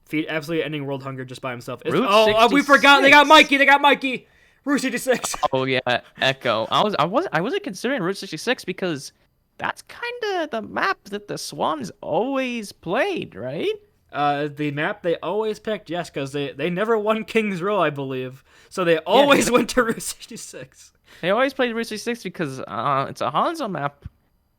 feat absolutely ending world hunger just by himself. We forgot. They got Mikey. Route 66. Oh yeah, Echo. I wasn't considering Route 66 because that's kind of the map that the Swans always played, right? The map they always picked, yes, because they never won King's Row, I believe. So they always went to Route 66. They always played Route 66 because it's a Hanzo map.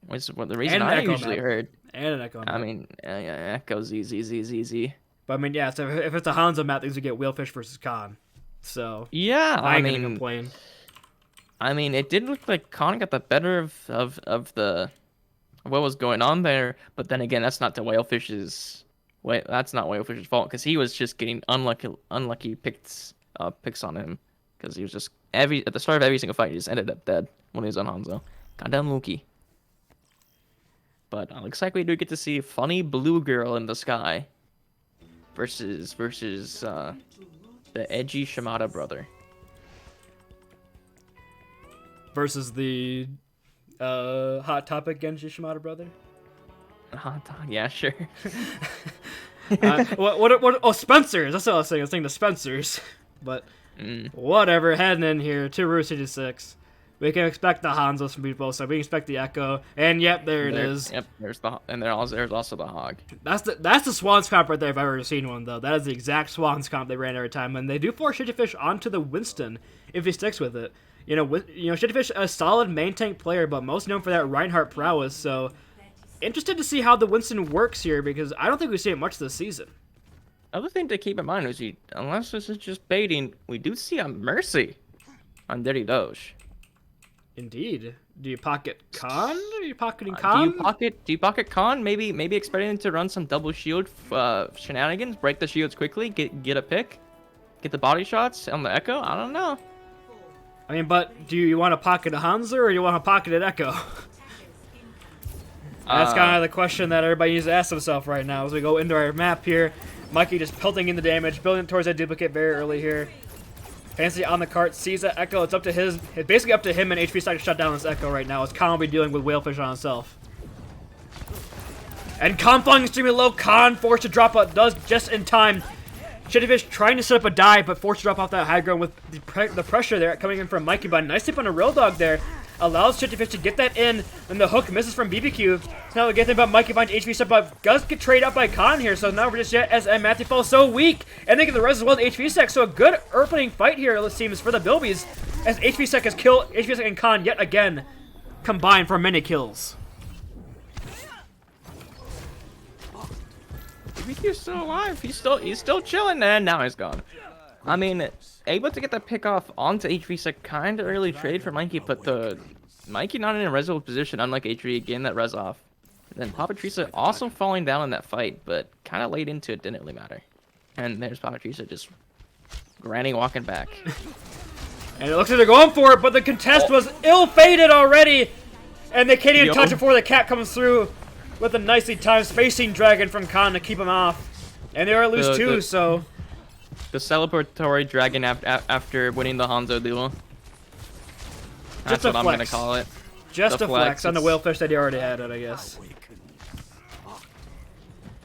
Was what the reason I usually heard. And an Echo map. I mean, Echo's easy. But I mean, yeah. So if it's a Hanzo map, things would get Whalefish versus Khan. So Yeah, I ain't I gonna mean, complain. it did look like Khan got the better of what was going on there. But then again, that's not that's not Whalefish's fault because he was just getting unlucky picks on him because he was just at the start of every single fight he just ended up dead when he was on Hanzo. Goddamn Luki. But looks like we do get to see funny blue girl in the sky versus the edgy Shimada brother. Versus the Hot Topic Genji Shimada brother. Yeah, sure. What? Oh, Spencer's. That's what I was saying. I was saying the Spencer's. But whatever. Heading in here to Route 66. We can expect the Hanzos from both sides. We can expect the Echo. And yep, there it is. Yep, there's also the Hog. That's the Swans comp right there if I've ever seen one, though. That is the exact Swans comp they ran every time. And they do force Shittyfish onto the Winston if he sticks with it. Shittyfish, a solid main tank player, but most known for that Reinhardt prowess. So, interested to see how the Winston works here because I don't think we've seen it much this season. Other thing to keep in mind is unless this is just baiting, we do see a Mercy on Dirty Doge. Indeed. Do you pocket Khan? Are you pocketing Khan? Do you pocket Khan? Maybe expecting to run some double shield shenanigans, break the shields quickly, get a pick, get the body shots on the Echo. I don't know. I mean, but do you want to pocket a Hanzo or do you want to pocket an Echo? That's kind of the question that everybody needs to ask themselves right now as we go into our map here. Mikey just pelting in the damage, building towards that duplicate very early here. Fancy on the cart, sees that Echo. It's basically up to him and HP Stack to shut down this Echo right now as Khan will be dealing with Whalefish on himself. And Khan falling extremely low. Khan forced to drop out, does just in time. Shittyfish trying to set up a dive, but forced to drop off that high ground with the pressure there coming in from Mikey. But nice tip on a real dog there. Allows Shittyfish to get that in, and the hook misses from BBQ. So now we get thing about Mikey finds HP step, but does get traded up by Khan here. So now we're just yet as Matthew falls so weak, and they get the res as well as HP Sec. So a good opening fight here, it seems, for the Bilbies, as HP Sec has killed HP Sec and Khan yet again, combined for many kills. BBQ's still alive. He's still chilling, and now he's gone. I mean, able to get that pick off onto HV kind of early trade for Mikey, but the Mikey not in a resolute position, unlike HV, getting that res off. And then Papa Teresa also falling down in that fight, but kind of late into it, didn't really matter. And there's Papa Teresa just granny walking back. And it looks like they're going for it, but the contest was ill-fated already, and they can't even touch it before the cat comes through with a nicely timed spacing dragon from Khan to keep him off. And they are at loose too, so... The celebratory dragon after winning the Hanzo duel. That's what I'm gonna call it. Just a flex on the Whalefish that he already had it, I guess.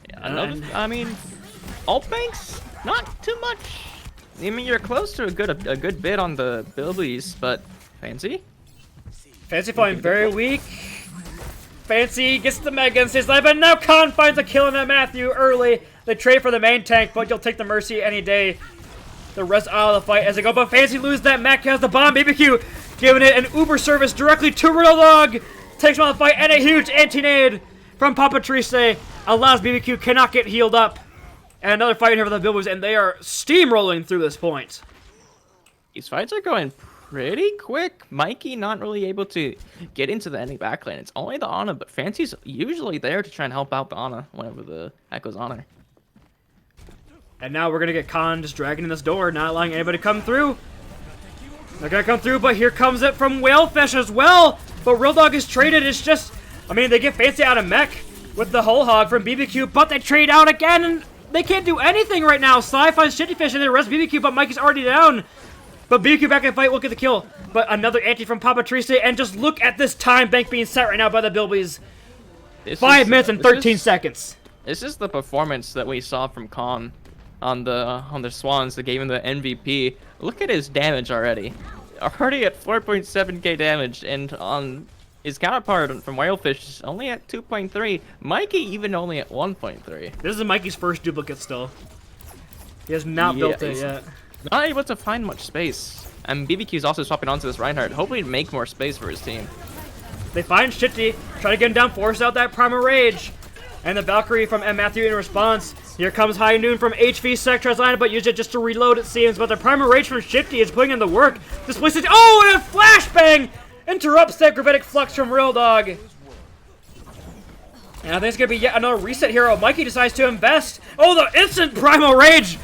Yeah, I mean, alt banks, not too much. I mean, you're close to a good bit on the Bilbies, but Fancy? Fancy falling very weak. Fancy gets the Mega and stays alive, and now Khan finds a kill on that Matthew early. They trade for the main tank, but you'll take the Mercy any day. The rest out of the fight as they go, but Fancy loses that. Mac has the bomb. BBQ giving it an Uber service directly to Real Dog. Takes him on the fight, and a huge anti-nade from Papa Trise allows BBQ cannot get healed up. And another fight here for the Bilbies, and they are steamrolling through this point. These fights are going pretty quick. Mikey not really able to get into the enemy backlane. It's only the Ana, but Fancy's usually there to try and help out the Ana whenever the Echo's on her. And now we're going to get Khan just dragging in this door, not allowing anybody to come through. They're going to come through, but here comes it from Whalefish as well. But Real Dog is traded. It's just, I mean, they get Fancy out of mech with the whole hog from BBQ, but they trade out again, and they can't do anything right now. Sly finds Shittyfish, and they arrest BBQ, but Mikey's already down. But BBQ back in the fight will get the kill. But another anti from Papa Trise, and just look at this time bank being set right now by the Bilbies. 5 minutes and 13 seconds. This is the performance that we saw from Khan on the Swans that gave him the MVP. Look at his damage already. Already at 4.7k damage, and on his counterpart from Whalefish only at 2.3. Mikey even only at 1.3. This is Mikey's first duplicate still. He has not built it yet. Not able to find much space. And BBQ's also swapping onto this Reinhardt, hopefully to make more space for his team. They find Shitty, try to get him down, force out that Primal Rage. And the Valkyrie from M. Matthew in response. Here comes High Noon from HV Sec, tries to line it, but used it just to reload, it seems. But the Primal Rage from Shifty is putting in the work. Displaces. Oh, and a flashbang interrupts that Gravitic Flux from Real Dog. And I think it's going to be yet another reset here. Mikey decides to invest. Oh, the instant Primal Rage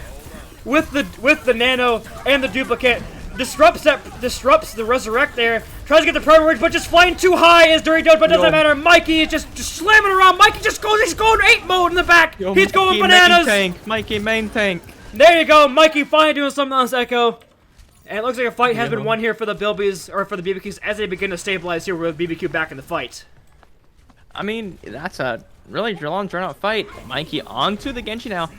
with the Nano and the Duplicate. Disrupts the Resurrect there. Tries to get the Primal Rage, but just flying too high is Dirty Doge, but doesn't matter. Mikey is just slamming around. Mikey just goes, he's going 8 mode in the back. He's going bananas. Mikey main tank. There you go. Mikey finally doing something on this Echo. And it looks like a fight has been won here for the Bilbies, or for the BBQs, as they begin to stabilize here with BBQ back in the fight. I mean, that's a really long, drawn-out fight. Mikey onto the Genji now.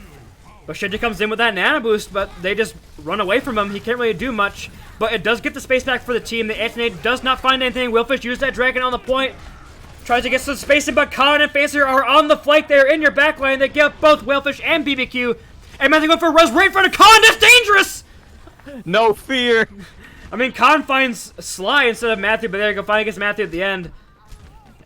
But Shinji comes in with that Nano Boost, but they just run away from him. He can't really do much. But it does get the space back for the team. The Anti-Nade does not find anything. Willfish used that Dragon on the point. Tries to get some space in, but Khan and Fancy are on the flank there in your backline. They get both Willfish and BBQ. And Matthew going for a Res right in front of Khan. That's dangerous! No fear. I mean, Khan finds Sly instead of Matthew, but there you go. Finally gets Matthew at the end.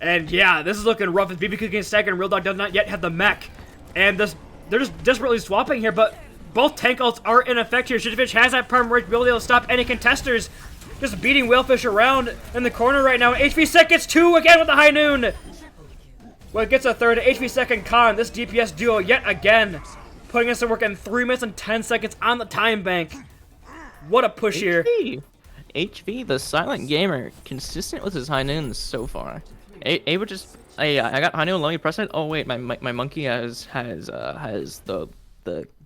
And yeah, this is looking rough as BBQ gets second. Real Dog does not yet have the mech. And they're just desperately swapping here, but both tank ults are in effect here. Shitfish has that Perm Rage ability to stop any contesters. Just beating Whalefish around in the corner right now. HV Sec gets 2 again with the High Noon. Well, it gets a third. HV Sec and Khan, this DPS duo yet again. Putting us to work in 3 minutes and 10 seconds on the time bank. What a push here. HV, the silent gamer, consistent with his High Noons so far. Able just... I got High Noon, let me press it. Oh wait, my monkey has the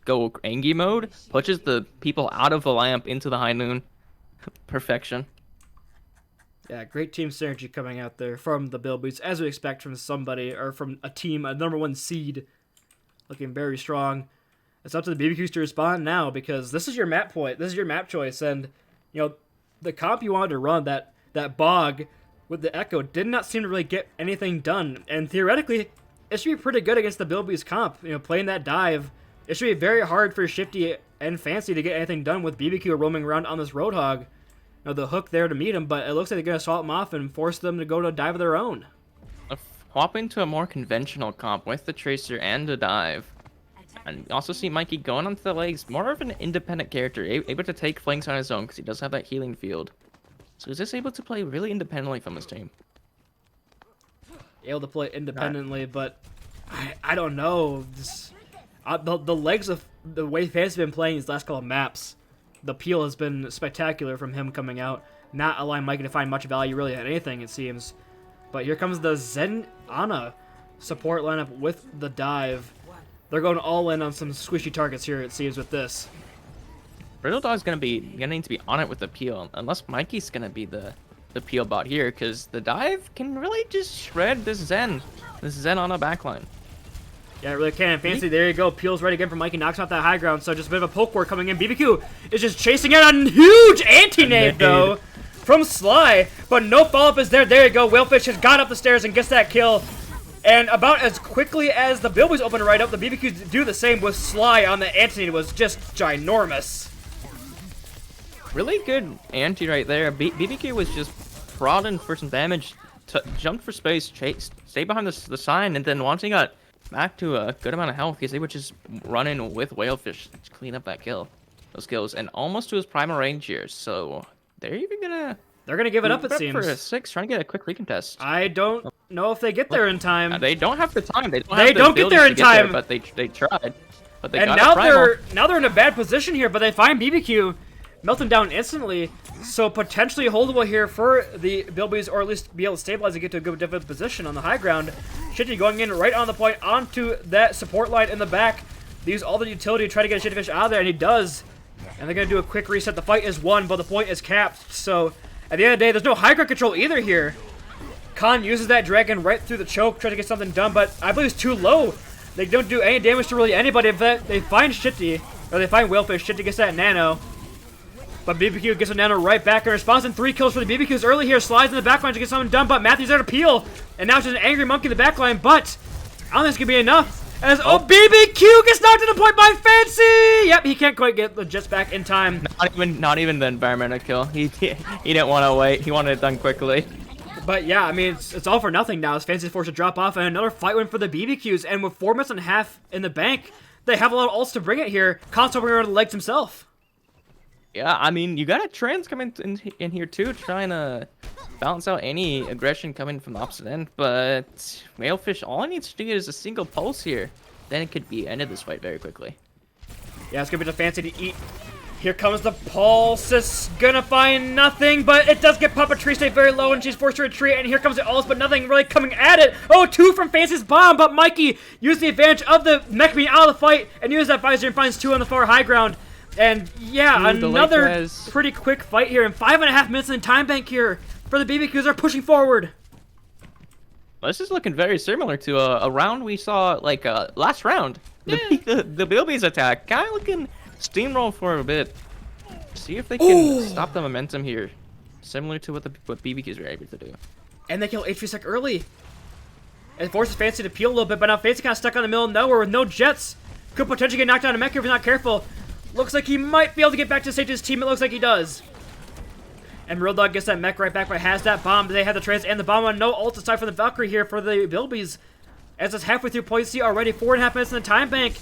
go Angie mode, pushes the people out of the lamp into the High Noon. Perfection. Yeah, great team synergy coming out there from the Bilbies, as we expect from somebody, or from a team, a #1 seed. Looking very strong. It's up to the BBQs to respond now, because this is your map point, this is your map choice, and, you know, the comp you wanted to run, that bog with the Echo, did not seem to really get anything done, and theoretically, it should be pretty good against the Bilbies comp, you know, playing that dive. It should be very hard for Shifty and Fancy to get anything done with BBQ roaming around on this Roadhog. You know, the hook there to meet him, but it looks like they're going to swap them off and force them to go to a dive of their own. Hop into a more conventional comp with the Tracer and a dive. And you also see Mikey going onto the legs, more of an independent character, able to take flanks on his own because he does have that healing field. So he's just able to play really independently from his team. Able to play independently, but I don't know. The legs of the way Fancy's been playing these last couple of maps, the peel has been spectacular from him coming out, not allowing Mikey to find much value really at anything, it seems. But here comes the Zen Ana support lineup with the dive. They're going all in on some squishy targets here, it seems, with this. Riddle Dog's gonna need to be on it with the peel, unless Mikey's gonna be the peel bot here, because the dive can really just shred this Zen on a backline. Yeah, it really can. Fancy, there you go. Peel's ready again for Mikey, knocks off that high ground, so just a bit of a poke war coming in. BBQ is just chasing out a huge anti-nade, though, from Sly, but no follow-up is there. There you go. Whalefish has got up the stairs and gets that kill. And about as quickly as the Bilbies open right up, the BBQs do the same with Sly on the anti-nade. It was just ginormous. Really good anti right there. BBQ was just prodding for some damage, jumped for space, stayed behind the sign, and then once he got back to a good amount of health, he's able to just run in with Whalefish to clean up that kill, those kills, and almost to his primal range here. So they're even gonna... They're gonna give it up, it seems. For a 6, trying to get a quick recontest. I don't know if they get there in time. They don't have the time. They don't get there in time. But they tried. But they and got now they're in a bad position here. But they find BBQ, melting down instantly. So potentially holdable here for the Bilbies, or at least be able to stabilize and get to a good defensive position on the high ground. Shitty going in right on the point onto that support line in the back. They use all the utility to try to get Shittyfish out of there, and he does. And they're gonna do a quick reset. The fight is won, but the point is capped. So at the end of the day, there's no high ground control either here. Khan uses that dragon right through the choke, trying to get something done, but I believe it's too low. They don't do any damage to really anybody. If they find Shitty, or they find Whalefish, Shitty gets that nano. But BBQ gets a nano right back in response, and 3 kills for the BBQs early here. Slides in the backline to get something done, but Matthew's there to peel. And now it's just an angry monkey in the backline, but I don't think it's going to be enough. As BBQ gets knocked to the point by Fancy! Yep, he can't quite get the Jets back in time. Not even the environmental kill. He didn't want to wait. He wanted it done quickly. But yeah, I mean, it's all for nothing now as Fancy's forced to drop off, and another fight win for the BBQs, and with 4 minutes and a half in the bank, they have a lot of ults to bring it here. Khan's over around the legs himself. Yeah, I mean, you got a trans coming in here too, trying to balance out any aggression coming from the opposite end, but Whalefish, all he needs to do is a single pulse here. Then it could be ended this fight very quickly. Yeah, it's gonna be the Fancy to eat. Here comes the pulse. It's gonna find nothing, but it does get Puppetry stay very low, and she's forced to retreat, and here comes the ults, but nothing really coming at it. Oh, 2 from Fancy's bomb, but Mikey used the advantage of the mech being out of the fight, and uses that visor and finds 2 on the far high ground. And yeah, another pretty quick fight here, and 5.5 minutes in time bank here for the BBQs are pushing forward. Well, this is looking very similar to a round we saw, like, last round. The Bilbies attack, kind of looking steamroll for a bit. See if they can stop the momentum here, similar to what BBQs were able to do. And they kill HV Sec early. It forces Fancy to peel a little bit, but now Fancy kind of stuck on the middle of nowhere with no jets. Could potentially get knocked down a mech if he's not careful. Looks like he might be able to get back to safety his team. It looks like he does. And Real Dog gets that mech right back, but has that bomb. They have the trans and the bomb on. No ult aside from the Valkyrie here for the Bilbies. As it's halfway through point C already, 4.5 minutes in the time bank.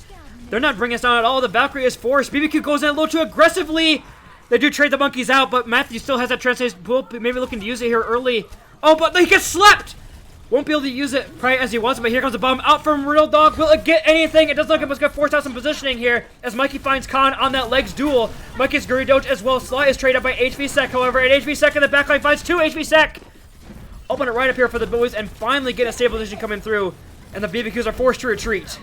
They're not bringing us down at all. The Valkyrie is forced. BBQ goes in a little too aggressively. They do trade the monkeys out, but Matthew still has that trans pool. Maybe looking to use it here early. Oh, but he gets slapped. Won't be able to use it probably as he wants, but here comes the bomb out from Real Dog. Will it get anything? It does look like it's going to force out some positioning here as Mikey finds Khan on that legs duel. Mikey's Guri Doge as well. Sly is traded up by HV Sec, however, and HV Sec in the backline finds 2 HV Sec. Open it right up here for the boys and finally get a stabilization coming through, and the BBQs are forced to retreat.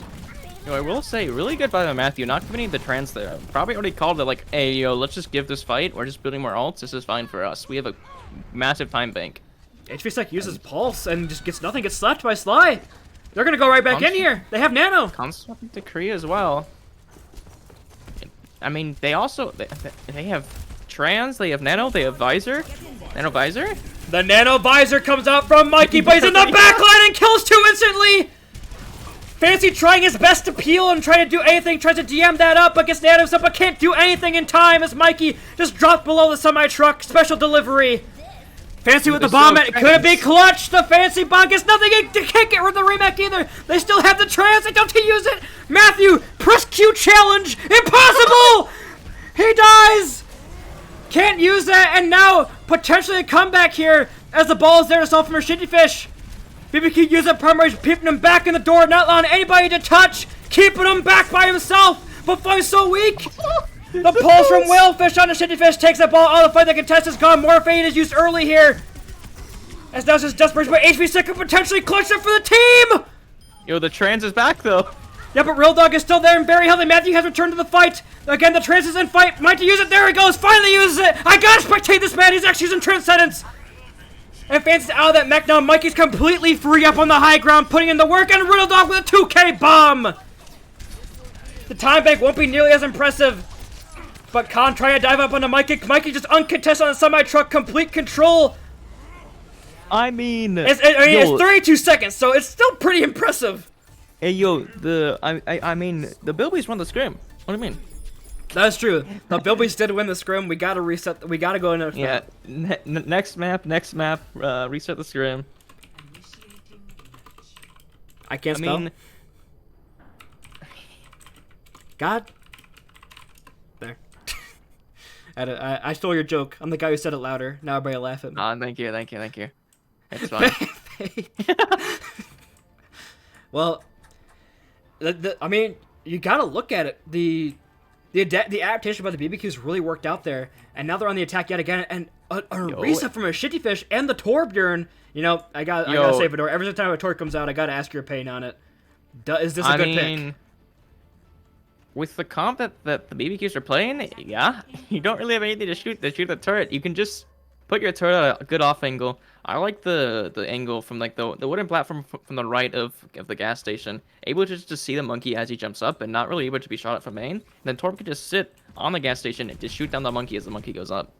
You know, I will say, really good by Matthew, not giving the trans there. Probably already called it like, hey, yo, let's just give this fight. We're just building more ults. This is fine for us. We have a massive time bank. HV Sec uses Pulse and just gets nothing, gets slapped by Sly. They're going to go right back in here. They have Nano. Constructing Decree as well. I mean, they also, they have trans, they have Nano, they have Visor. Nano Visor? The Nano Visor comes out from Mikey, but he's in the backline and kills 2 instantly. Fancy trying his best to peel and try to do anything, tries to DM that up, but gets nanos up, but can't do anything in time as Mikey just dropped below the semi-truck. Special delivery. Fancy with the bomb, it could be clutch. The Fancy bomb gets nothing, it can't get rid of the remake either. They still have the trans, they don't use it. Matthew, press Q challenge, impossible! He dies! Can't use that, and now potentially a comeback here as the ball is there to solve from her shitty fish. BBQ uses up primary, peeping him back in the door, not allowing anybody to touch, keeping him back by himself, but fighting so weak. The pulse from Whalefish on the shitty fish takes that ball out of the fight. The contest is gone. More fade is used early here. As now just desperation, but HV Sec could potentially clutch it for the team. Yo, the trans is back though. Yeah, but Real Dog is still there and very healthy. Matthew has returned to the fight. Again, the trans is in fight. Might use it. There he goes. Finally uses it. I gotta spectate this man. He's actually using Transcendence. And Fancy's out of that mech now. Mikey's completely free up on the high ground, putting in the work, and Real Dog with a 2K bomb. The time bank won't be nearly as impressive. But Khan trying to dive up onto Mikey. Mikey just uncontested on the semi-truck. Complete control. I mean, It's 32 seconds, so it's still pretty impressive. Hey, yo, I mean, the Bilbies won the scrim. What do you mean? That's true. The Bilbies did win the scrim. We gotta reset. We gotta go into. Yeah. Next map. Reset the scrim. I can't spell. Mean, God. There. I stole your joke. I'm the guy who said it louder. Now everybody laugh at me. Thank you. It's fine. Well, I mean, you gotta look at it. The adaptation by the BBQs really worked out there, and now they're on the attack yet again. And a reset from a shitty fish and the Torbjorn. You know, I gotta say, Fedor, every time a Tor comes out, I gotta ask your opinion on it. Is this a good pick? With the comp that the BBQs are playing, yeah, you don't really have anything to shoot the turret. You can just put your turret at a good off angle. I like the angle from like the wooden platform from the right of the gas station. Able to just see the monkey as he jumps up and not really able to be shot at from main. And then Torb can just sit on the gas station and just shoot down the monkey as the monkey goes up.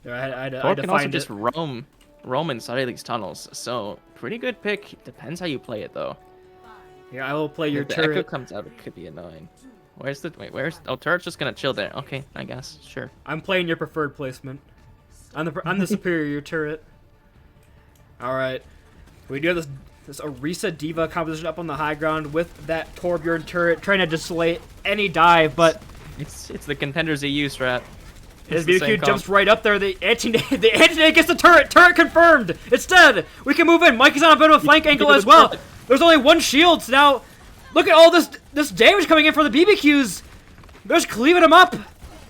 Torb can also just roam inside of these tunnels. So pretty good pick. Depends how you play it though. Yeah, I will play your if the turret. Echo comes out, it could be annoying. Where's turret's just gonna chill there. Okay, I guess, sure. I'm playing your preferred placement. I'm the superior turret. Alright. We do have this Orisa Diva composition up on the high ground with that Torbjorn turret trying to display any dive, but It's the contenders EU strat. his It's the same BBQ jumps comp. right up there. The anti-nade gets the turret. Turret confirmed. It's dead. We can move in. Mikey's on a bit of a flank angle as well. There's only one shield. So now, look at all this damage coming in for the BBQs. They're just cleaving them up.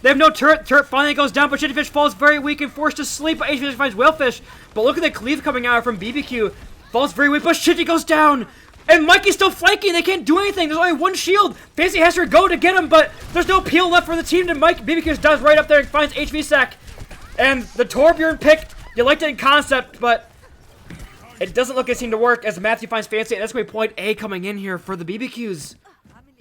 They have no turret. Turret finally goes down, but Shittyfish falls very weak and forced to sleep. But HBfish finds Whalefish. But look at the cleave coming out from BBQ. Falls very weak, but Shitty goes down. And Mikey's still flanking. They can't do anything. There's only one shield. Fancy has to go to get him, but there's no peel left for the team. And BBQ dives right up there and finds HVSec. And the Torbjorn pick, you liked it in concept, but it doesn't look like it seemed to work as Matthew finds Fancy. And that's going to be point A coming in here for the BBQs.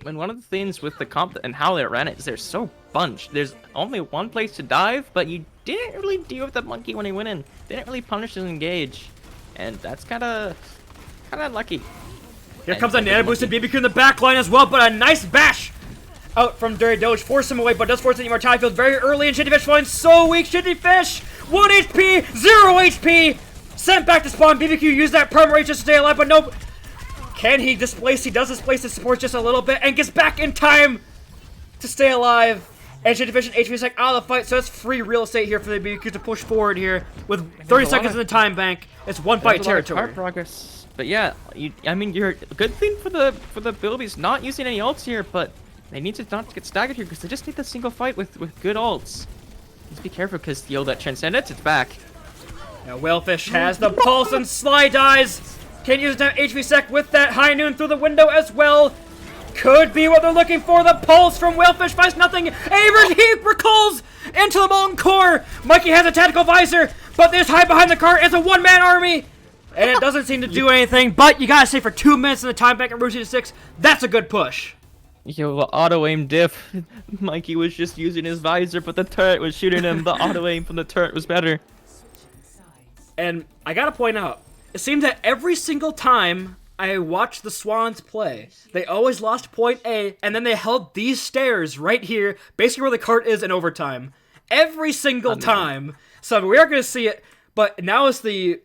And one of the things with the comp and how they ran it is they're so bunched. There's only one place to dive, but you didn't really deal with that monkey when he went in. Didn't really punish and engage. And that's kind of lucky. Here comes a nano boosted BBQ in the back line as well, but a nice bash out from Dirty Doge. Force him away, but does force the immortality field very early, and Shittyfish falling so weak. Shittyfish, 1 HP, 0 HP. Sent back to spawn. BBQ used that perma rage just to stay alive, but nope. Can he displace? He does displace the support just a little bit and gets back in time to stay alive. And Shittyfish and HV Sec out of the fight, so it's free real estate here for the BBQs to push forward here with 30 seconds in the time bank. It's one fight territory. Progress. But yeah, I mean, you're a good thing for the Bilbies not using any ults here, but they need to not get staggered here because they just need the single fight with good ults. Just be careful because that Transcendence, it's back. Now Whalefish has the pulse and slide dies. Can use that HV Sec with that high noon through the window as well. Could be what they're looking for. The pulse from Whalefish finds nothing. He recalls into the molten core. Mikey has a tactical visor, but this hide behind the car is a one-man army. And it doesn't seem to do anything, but you gotta stay for 2 minutes in the time bank at Route 6. That's a good push. Yo, the auto-aim diff. Mikey was just using his visor, but the turret was shooting him. The auto-aim from the turret was better. And I gotta point out, it seems that every single time I watched the Swans play, they always lost point A, and then they held these stairs right here, basically where the cart is in overtime. Every single time. So we are gonna see it, but now it's the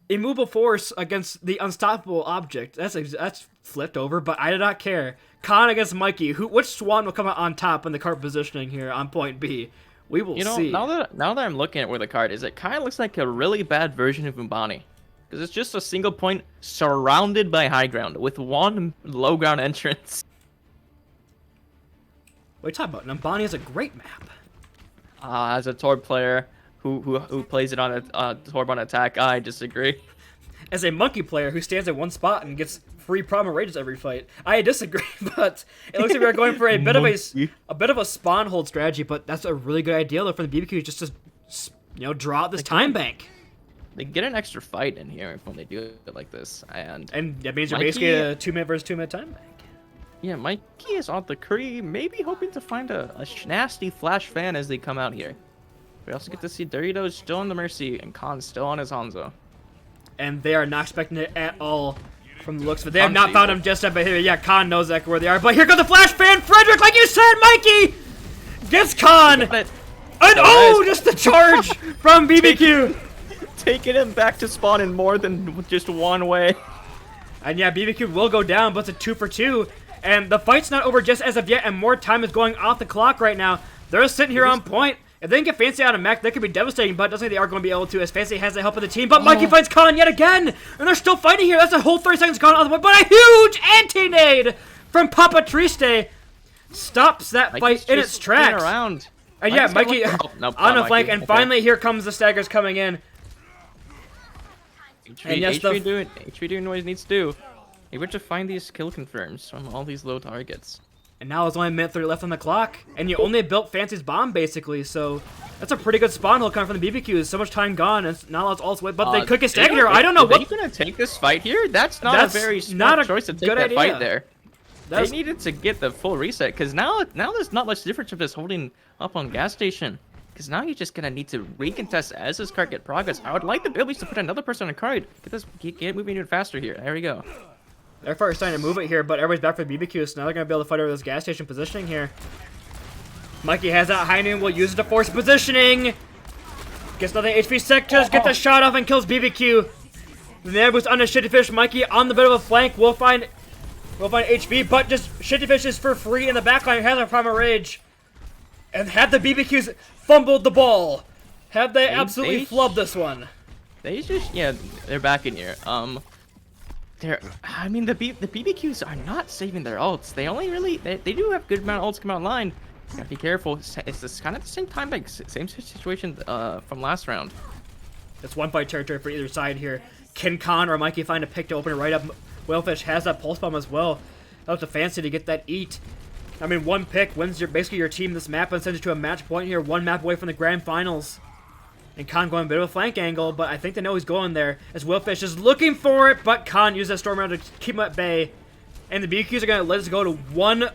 immovable force against the unstoppable object. That's flipped over, but I do not care. Khan against Mikey. Which Swan will come out on top in the cart positioning here on point B? We will see. Now that I'm looking at where the cart is, it kind of looks like a really bad version of Umbani. Because it's just a single point surrounded by high ground with one low ground entrance. What are you talking about? Nambani is a great map. As a Torb player who plays it on a Torb on attack, I disagree. As a monkey player who stands in one spot and gets free Prima Rages every fight, I disagree. But it looks like we're going for a bit of a spawn hold strategy. But that's a really good idea though for the BBQ just to draw out this time bank. They get an extra fight in here when they do it like this, and that means you're basically a 2-minute versus 2-minute time bank. Yeah, Mikey is on the Kree, maybe hoping to find a nasty flash fan as they come out here. We also get to see Doritos still on the Mercy and Khan still on his Hanzo. And they are not expecting it at all from the looks of it. They have not found him just yet, but here, yeah, Khan knows exactly where they are. But here goes the flash fan, Frederick, like you said, Mikey gets Khan. And just the charge from BBQ. Taking him back to spawn in more than just one way. And yeah, BBQ will go down, but it's a 2 for 2. And the fight's not over just as of yet, and more time is going off the clock right now. They're sitting here on point. If they can get Fancy out of mech, that could be devastating, but it doesn't think they are going to be able to, as Fancy has the help of the team. But Mikey finds Khan yet again, and they're still fighting here. That's a whole 30 seconds gone on the way, but a huge anti-nade from Papa Triste stops that fight in its tracks. Around. And yeah, Mikey on the flank, and finally here comes the staggers coming in. HV doing what he needs to do. He went to find these kill confirms from all these low targets. And now there's only a minute 30 left on the clock, and you only built Fancy's bomb basically, so that's a pretty good spawn hold coming from the BBQs. So much time gone, and not a lot's all the way, but they could get staggered here. I don't know what. Are they gonna take this fight here? That's not a very smart choice to take that fight there. They needed to get the full reset because now there's not much difference of just holding up on gas station. Because now you're just gonna need to recontest as this card get progress. I would like the Bilbies to put another person on a card. Get it moving even faster here. There we go. They're first starting to move it here, but everybody's back for the BBQ, so now they're going to be able to fight over this gas station positioning here. Mikey has that high noon, will use it to force positioning. Gets nothing HP Sec, just get the shot off and kills BBQ. There was on a Shitty Fish. Mikey on the bit of a flank. We'll find HB, but just Shitty Fish is for free in the backline. Has a Primal Rage. And had the BBQs fumbled the ball. Have they absolutely flubbed this one? They just, yeah, they're back in here. I mean, the BBQs are not saving their ults. They only really, they do have good amount of ults come online. Gotta be careful. It's just kind of the same time, like, same situation from last round. It's one fight territory for either side here. Can Khan or Mikey find a pick to open it right up? Whalefish has that pulse bomb as well. That was a fancy to get that eat. I mean, one pick wins basically your team this map and sends you to a match point here. One map away from the grand finals. And Khan going a bit of a flank angle, but I think they know he's going there. As Whalefish is looking for it, but Khan used that storm round to keep him at bay. And the BQs are going to let us go to one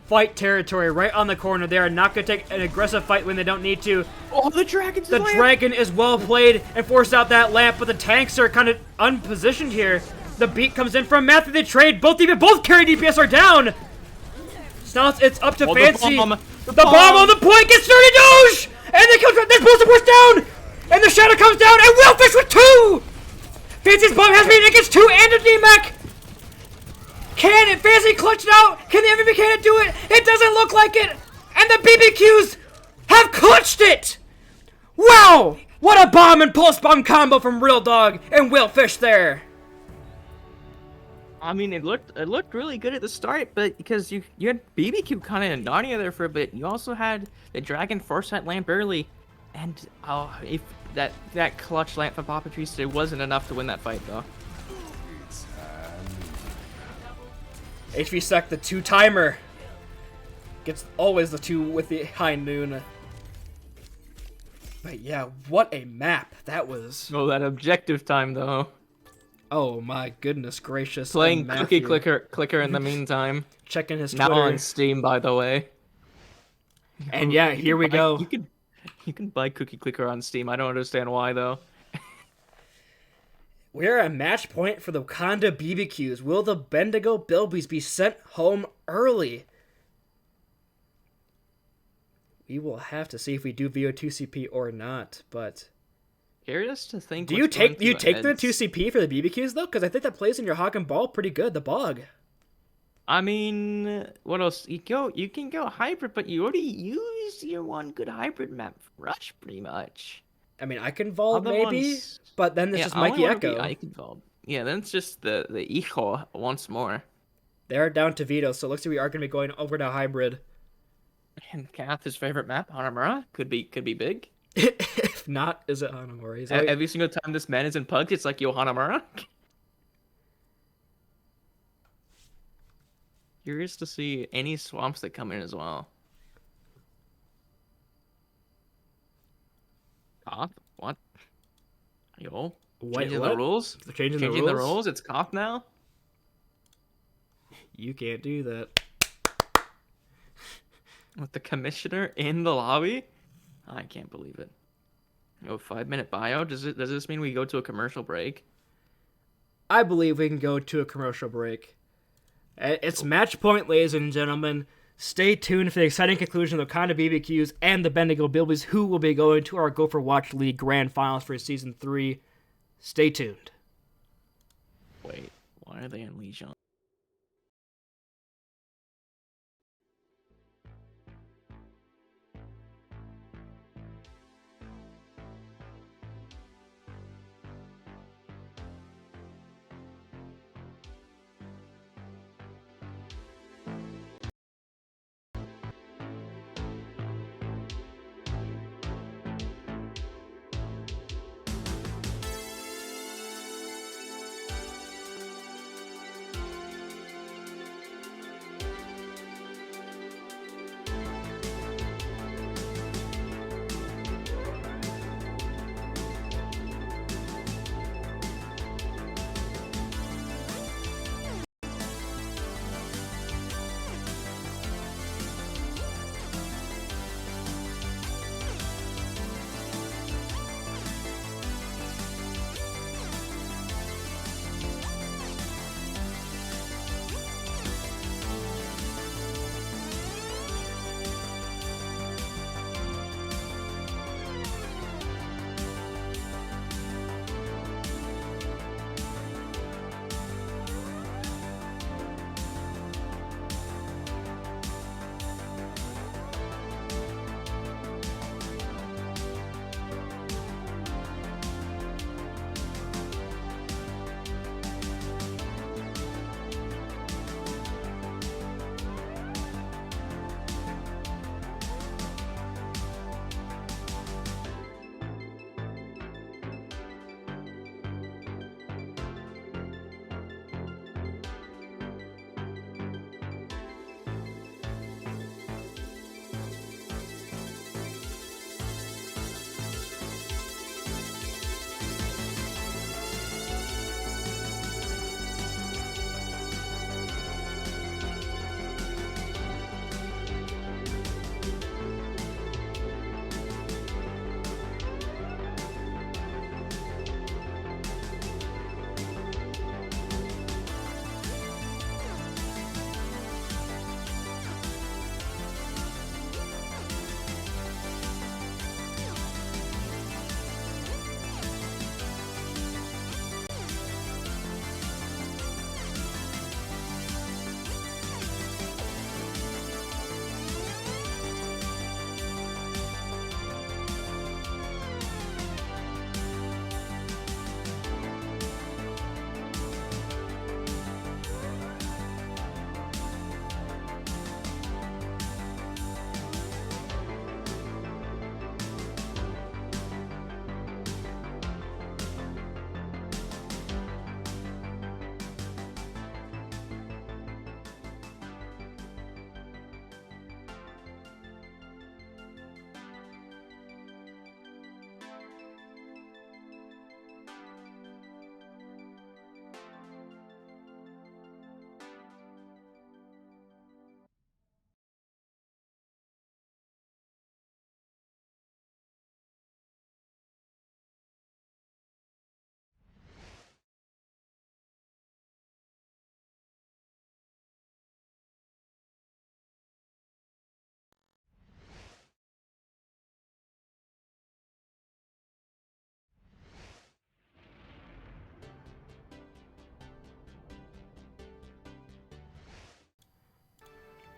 fight territory right on the corner. They are not going to take an aggressive fight when they don't need to. Oh, the dragon's The dragon is well played and forced out that lamp, but the tanks are kind of unpositioned here. The beat comes in from Matthew. They trade. Both carry DPS are down. So now it's up to Fancy. The bomb on the point gets 30 Doge! And they come. There's both supports down! And the shadow comes down, and Whalefish with 2! Fancy's bomb has been, it gets 2 and a DMAC! Can it? Fancy clutch it out? Can the MVP cannon do it? It doesn't look like it! And the BBQs have clutched it! Wow! What a bomb and pulse bomb combo from Real Dog and Whalefish there! I mean, it looked really good at the start, but because you had BBQ kind of in Narnia there for a bit, you also had the dragon force that lamp early. And if that clutch lamp from Papa Triste wasn't enough to win that fight, though. HV Suck, the 2-timer. Gets always the 2 with the high noon. But yeah, what a map that was. Oh, that objective time, though. Oh my goodness gracious. Playing Cookie Clicker in the meantime. Checking his Now Twitter. on Steam, by the way. And yeah, here we go. You can buy Cookie Clicker on Steam. I don't understand why, though. We're at match point for the Wakanda BBQs. Will the Bendigo Bilbies be sent home early? We will have to see if we do VO2CP or not, but... Curious to think. Do you take the 2CP for the BBQs, though? Because I think that plays in your Hawk and Ball pretty good, the Bog. I mean, what else? You can go hybrid, but you already used your one good hybrid map, Rush, pretty much. I mean, I can Vault maybe, but then there's just Mikey Echo. I can Vault. Yeah, then it's just the Echo once more. They're down to Veto, so it looks like we are going to be going over to hybrid. And Kath's favorite map, Hanamura, could be big. If not, is it Hanamura? Every single time this man is in Pugs, it's like, yo, Hanamura. Curious to see any swamps that come in as well. Koth? What? Yo? Changing the rules? They're changing the rules? It's Koth now? You can't do that. With the commissioner in the lobby? I can't believe it. Yo, 5-minute bio? Does this mean we go to a commercial break? I believe we can go to a commercial break. It's match point, ladies and gentlemen. Stay tuned for the exciting conclusion of the Wakanda BBQs and the Bendigo Bilbies, who will be going to our Gopherwatch League Grand Finals for Season 3. Stay tuned. Wait, why are they in Legion?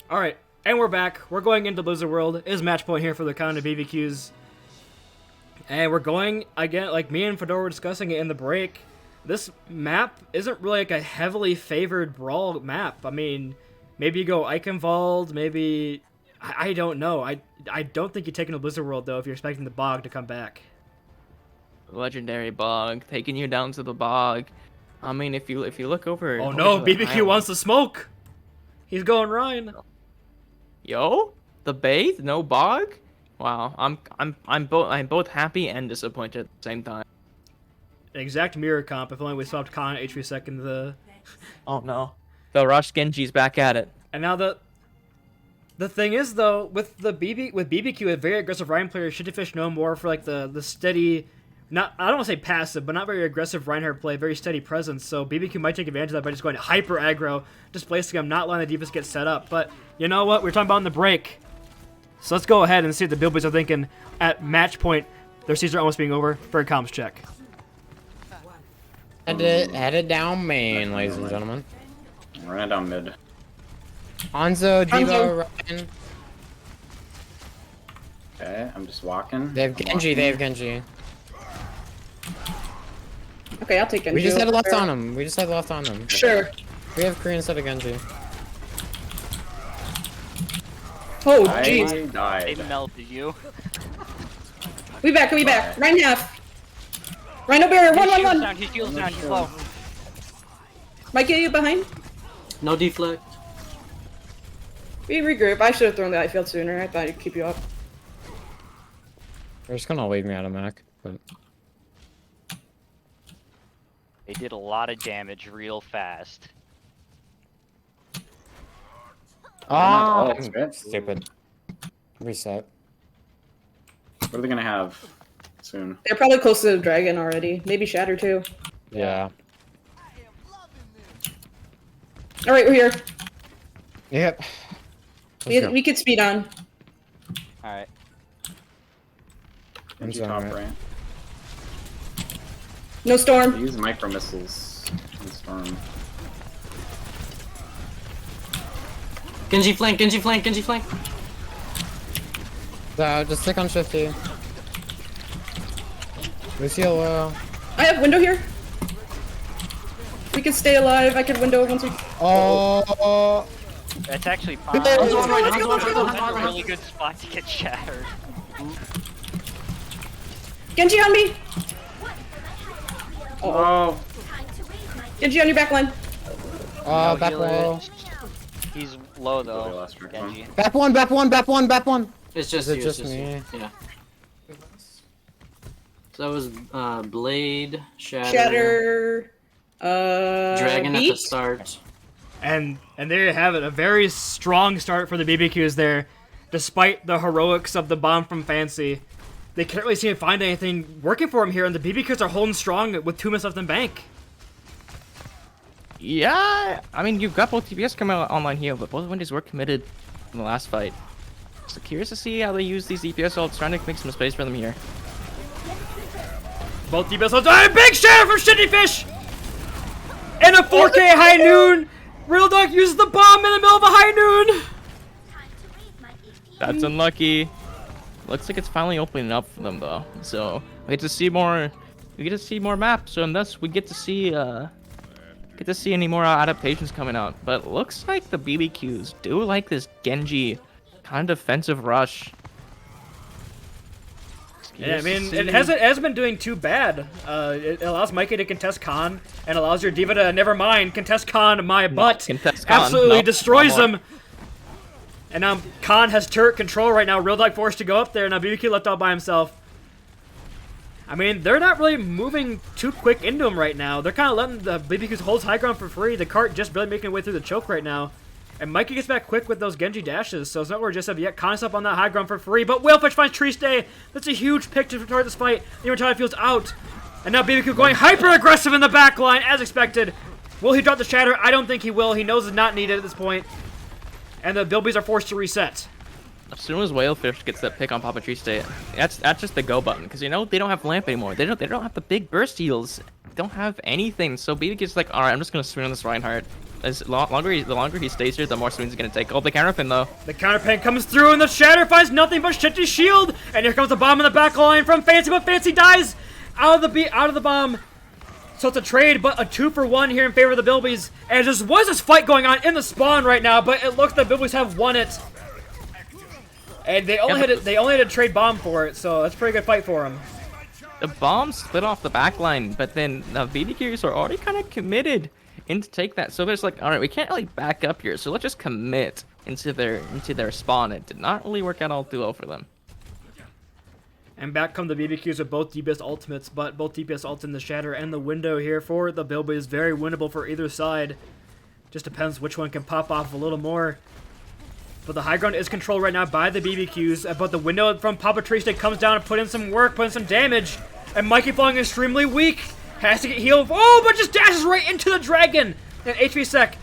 Alright, and we're back. We're going into Blizzard World. It is match point here for the Wakanda BBQs. And we're going, again, like me and Fedora were discussing it in the break. This map isn't really like a heavily favored Brawl map. I mean, maybe you go Eichenwald, maybe... I don't know. I don't think you're taking a Blizzard World, though, if you're expecting the Bog to come back. Legendary Bog, taking you down to the Bog. I mean, if you look over... Oh over no, to the BBQ island- wants to smoke! He's going Ryan. Yo, the Bathe, no Bog? Wow, I'm both happy and disappointed at the same time. Exact mirror comp, if only we swapped Khan H3 second the... Oh no. The Rush Genji's back at it. And now the thing is, though, with BBQ, a very aggressive Ryan player, Shittyfish known more for like the steady, I don't want to say passive, but not very aggressive Reinhardt play, very steady presence. So BBQ might take advantage of that by just going hyper aggro, displacing him, not letting the defense get set up. But you know what? We were talking about in the break. So let's go ahead and see what the Bilbies are thinking at match point. Their seasons are almost being over. For a comms check. Headed down main, ladies and gentlemen. Ran down mid. Hanzo, Devo, Ryan. Okay, I'm just walking. They have Genji, they have Genji. Okay, I'll take Genji. We just had over left there. on him. We just had left on him. Sure. We have Korean instead of Genji. Oh, I jeez. died. melted you. We back, we back. Ryan half. Rhino barrier, one. He shields down, he's low. Might get you behind. No deflect. We regroup. I should have thrown the outfield sooner. I thought it'd keep you up. They're just gonna leave me out of Mac, but... They did a lot of damage real fast. Oh, it's good. stupid. Reset. What are they gonna have soon? They're probably close to the dragon already. Maybe Shatter too. Yeah. All right, we're here. Yep. Let's go. We could speed on. Alright. Genji sorry, top mate. right. No They storm. use micro missiles in storm. Genji flank, Genji flank, Genji flank. So, just stick on Shifty. Lucio low. I have window here. We can stay alive. I could window once we. Oh, That's actually fine. Let's go, That's a really good spot to get shattered. Genji on me. Oh, Genji on your back line. oh, back low. He's low They though, lost track of him. Genji. Back one, back one, back one, back one. It's just Is it you, just it's just me? you. Yeah. So that was Blade, Shatter. Dragon at Beat? the start. And there you have it, a very strong start for the BBQs there, despite the heroics of the bomb from Fancy. They can't really seem to find anything working for them here, and the BBQs are holding strong with 2 minutes left in bank. Yeah, I mean, you've got both TPS coming online here, but both Wendy's were committed in the last fight. So curious to see how they use these DPS ults, trying to make some space for them here. Both DPS holds. Oh, big shatter from Shittyfish! And a 4K high noon! Real Dog uses the bomb in the middle of a high noon! That's unlucky. Looks like it's finally opening up for them though. So we get to see more. We get to see more maps, and thus we get to see any more adaptations coming out. But looks like the BBQs do like this Genji kind of defensive rush. Yeah, I mean, it hasn't been doing too bad. It allows Mikey to contest Khan, and allows your diva to, never mind, contest Khan my butt. contest Khan. Absolutely Nope, destroys no more. him. And now Khan has turret control right now. Real Dog forced to go up there. Now BBQ left all by himself. I mean, they're not really moving too quick into him right now. They're kind of letting the BBQs hold high ground for free. The cart just barely making its way through the choke right now. And Mikey gets back quick with those Genji dashes, so it's not where just have yet. Khan's up on that high ground for free, but Whalefish finds Tree Stay. That's a huge pick to retard this fight. The Immortality Field's out. And now BBQ going hyper-aggressive in the back line, as expected. Will he drop the Shatter? I don't think he will. He knows it's not needed at this point. And the Bilbies are forced to reset. As soon as Whalefish gets that pick on Papa Tree State, that's just the go button, because you know they don't have lamp anymore. They don't have the big burst heals. They don't have anything. So BBQ's like, all right, I'm just gonna swing on this Reinhardt. the longer he stays here, the more swings he's gonna take. Oh, the counter pin though. The counter pin comes through, and the Shatter finds nothing but Shifty's shield. And here comes the bomb in the back line from Fancy, but Fancy dies out of the bomb. So it's a trade, but a 2-for-1 here in favor of the Bilbies. And just was this fight going on in the spawn right now, but it looks like the Bilbies have won it. And they only had to trade bomb for it, so that's a pretty good fight for them. The bomb split off the back line, but then the BBQs are already kind of committed into take that. So there's like, all right, we can't really back up here, so let's just commit into their spawn. It did not really work out all too well for them. And back come the BBQs with both DPS ultimates, but both DPS ults in the Shatter and the window here for the Bilbies. Very winnable for either side. Just depends which one can pop off a little more. But the high ground is controlled right now by the BBQs, but the window from Papa Triste comes down and put in some work, put in some damage. And Mikey falling extremely weak. Has to get healed. Oh, but just dashes right into the dragon. And HP Sec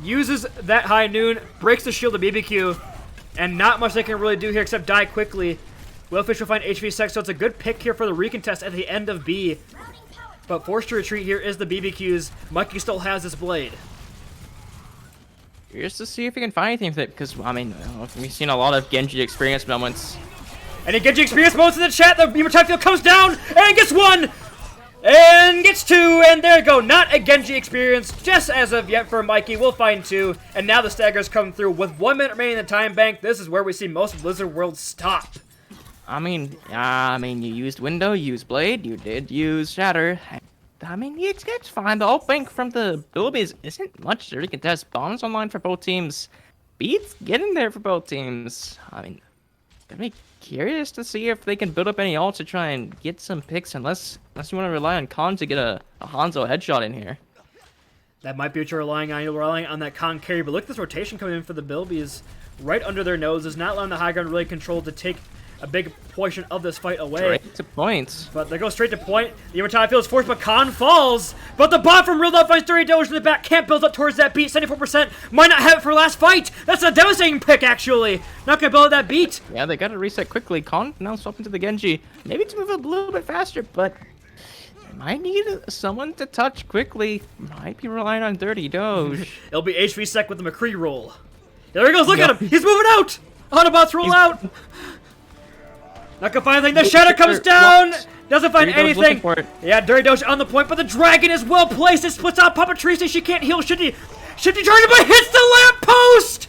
uses that high noon, breaks the shield of BBQ. And not much they can really do here except die quickly. Willfish will find HP Sec, so it's a good pick here for the recontest at the end of B. But forced to retreat here is the BBQs. Mikey still has this blade. Just to see if we can find anything with it, because, I mean, we've seen a lot of Genji experience moments. And a Genji experience moments in the chat. The Beamer Time Field comes down and gets 1. And gets 2. And there you go. Not a Genji experience just as of yet for Mikey. We'll find 2. And now the staggers come through with 1 minute remaining in the time bank. This is where we see most Blizzard World stop. I mean, you used Window, you used Blade, you did use Shatter. I mean, it's fine. The opening from the Bilbies isn't much to recontest. Bombs online for both teams. Beats getting there for both teams. I mean, gonna be curious to see if they can build up any ults to try and get some picks, unless you want to rely on Khan to get a Hanzo headshot in here. That might be what you're relying on. You're relying on that Khan carry, but look at this rotation coming in for the Bilbies right under their noses, not allowing the high ground really control to take a big portion of this fight away. Straight to points. But they go straight to point. The Yamatai feels forced, but Khan falls. But the bomb from Real Love finds Dirty Doge in the back. Can't build up towards that beat. 74%. Might not have it for last fight. That's a devastating pick, actually. Not going to build that beat. Yeah, they got to reset quickly. Khan now swapping to the Genji. Maybe to move a little bit faster, but they might need someone to touch quickly. Might be relying on Dirty Doge. It'll be HV Sec with the McCree roll. There he goes. Look at him. He's moving out. Autobots roll out. Not gonna find anything. The Shatter comes down. Doesn't find anything. Yeah, Dirty Doge on the point, but the dragon is well placed. It splits out Papa Triste. She can't heal. Shifty charging, but hits the lamppost.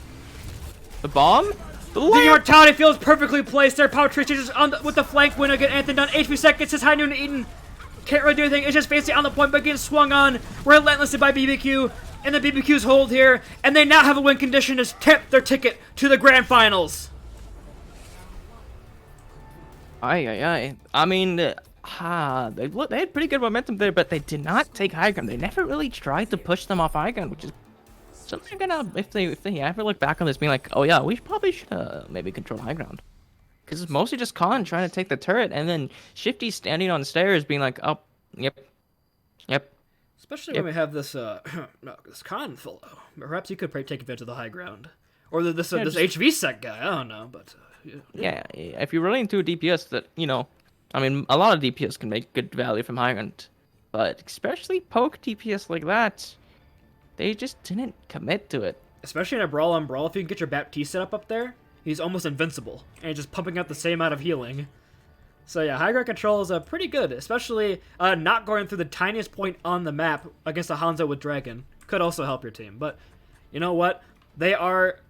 The bomb? The Immortality feels perfectly placed there. Papa Triste just with the flank win against Anthony Dunn. HP Sec gets his high noon eaten. Can't really do anything. It's just Fancy on the point, but getting swung on relentlessly by BBQ. And the BBQs hold here, and they now have a win condition to tip their ticket to the grand finals. I mean, they had pretty good momentum there, but they did not take high ground. They never really tried to push them off high ground, which is something gonna, if they ever look back on this, being like, oh yeah, we probably should maybe control high ground, because it's mostly just Khan trying to take the turret, and then Shifty standing on stairs, being like, oh, yep. Especially when we have this this Khan fellow. Perhaps you could take advantage of the high ground, or this HV Sec guy. I don't know, but. Yeah, if you're running into a DPS that, I mean, a lot of DPS can make good value from high ground, but especially poke DPS like that, they just didn't commit to it. Especially in a brawl on brawl, if you can get your Baptiste set up there, he's almost invincible, and he's just pumping out the same amount of healing. So yeah, high ground control is pretty good, especially not going through the tiniest point on the map against a Hanzo with Dragon. Could also help your team, but you know what? They are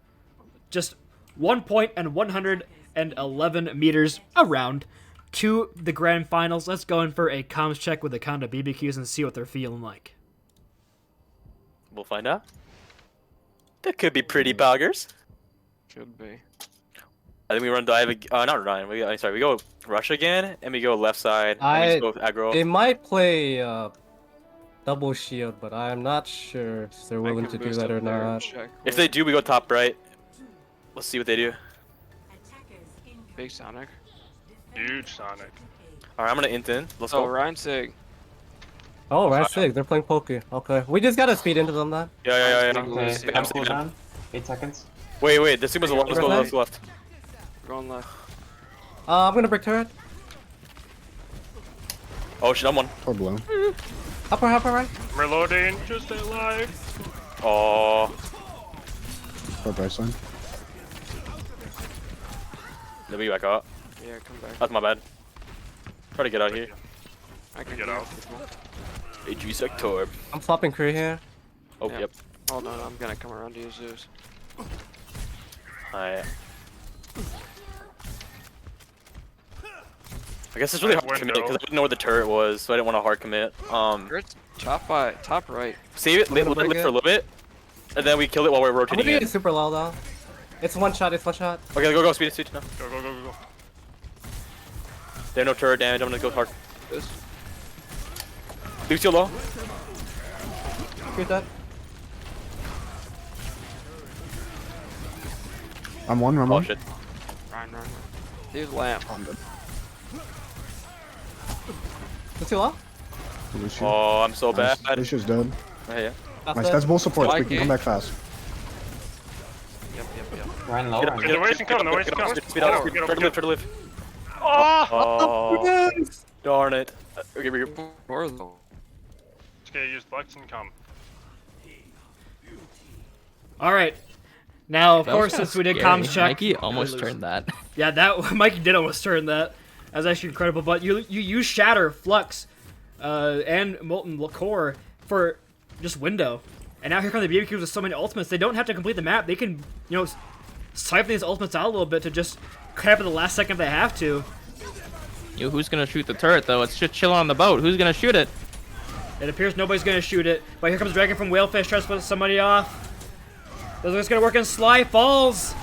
just 1 point and 111 meters around to the grand finals. Let's go in for a comms check with the Wakanda BBQs and see what they're feeling like. We'll find out. That could be pretty buggers. Should be. I think we run dive. Not Ryan. We go rush again, and we go left side. And we just go aggro. They might play double shield, but I'm not sure if they're willing to do that or not. If they do, we go top right. Let's see what they do. Big Sonic. Huge Sonic. Alright, I'm gonna int in. Let's go. Ryan Sig. Oh, Ryan Sig. They're playing Poke. Okay. We just gotta speed into them then. Yeah. Spam cooldown. 8 seconds. Wait. This team was let's go left. Going left. I'm gonna break turret. Oh shit, I'm one. Or blue. Upper right. I'm reloading. Just stay alive. Oh. For baseline. Let me back up. Yeah, come back. That's my bad. Try to get out here. I can Get out. HV sector. I'm flopping Kree here. Oh, Yep. yep. Hold on, I'm gonna come around to you, Zeus. Hi. I guess it's really hard to commit because I didn't know where the turret was, so I didn't want to hard commit. Turret's top right. Save it, live for a little bit, and then we kill it while we're I'm rotating gonna in. get super low though. It's one shot. It's one shot. Okay, go, speed now. Go, go, go, go, go. They have no turret damage, I'm gonna go hard. This. Lucio low. Shoot that. I'm one. Oh shit. Run. Here's lamp. What's too low? Lucio. Oh, I'm so Nice. bad. Lucio's dead. Right here. Nice. That's bull support. Like We can it. come back fast. Yep. Ryan low. Get up, Ryan The waste can come, the waste can come. Speed up, Get try up, to live. Oh! Oh, darn it. Okay, we're Or the. Okay, use flex and come. All right. Now, of That was course, kinda since we did scary. comms check, Mikey almost turned that. yeah, that Mikey did almost turn that. That was actually incredible. But you use Shatter, Flux, and Molten Core for just window. And now here come the BBQs with so many ultimates. They don't have to complete the map. They can, siphon these ultimates out a little bit to just crap at the last second if they have to. Who's gonna shoot the turret though? It's just chilling on the boat. Who's gonna shoot it? It appears nobody's going to shoot it. But here comes Dragon from Whalefish, tries to put somebody off. Doesn't it's going to work, and Sly falls.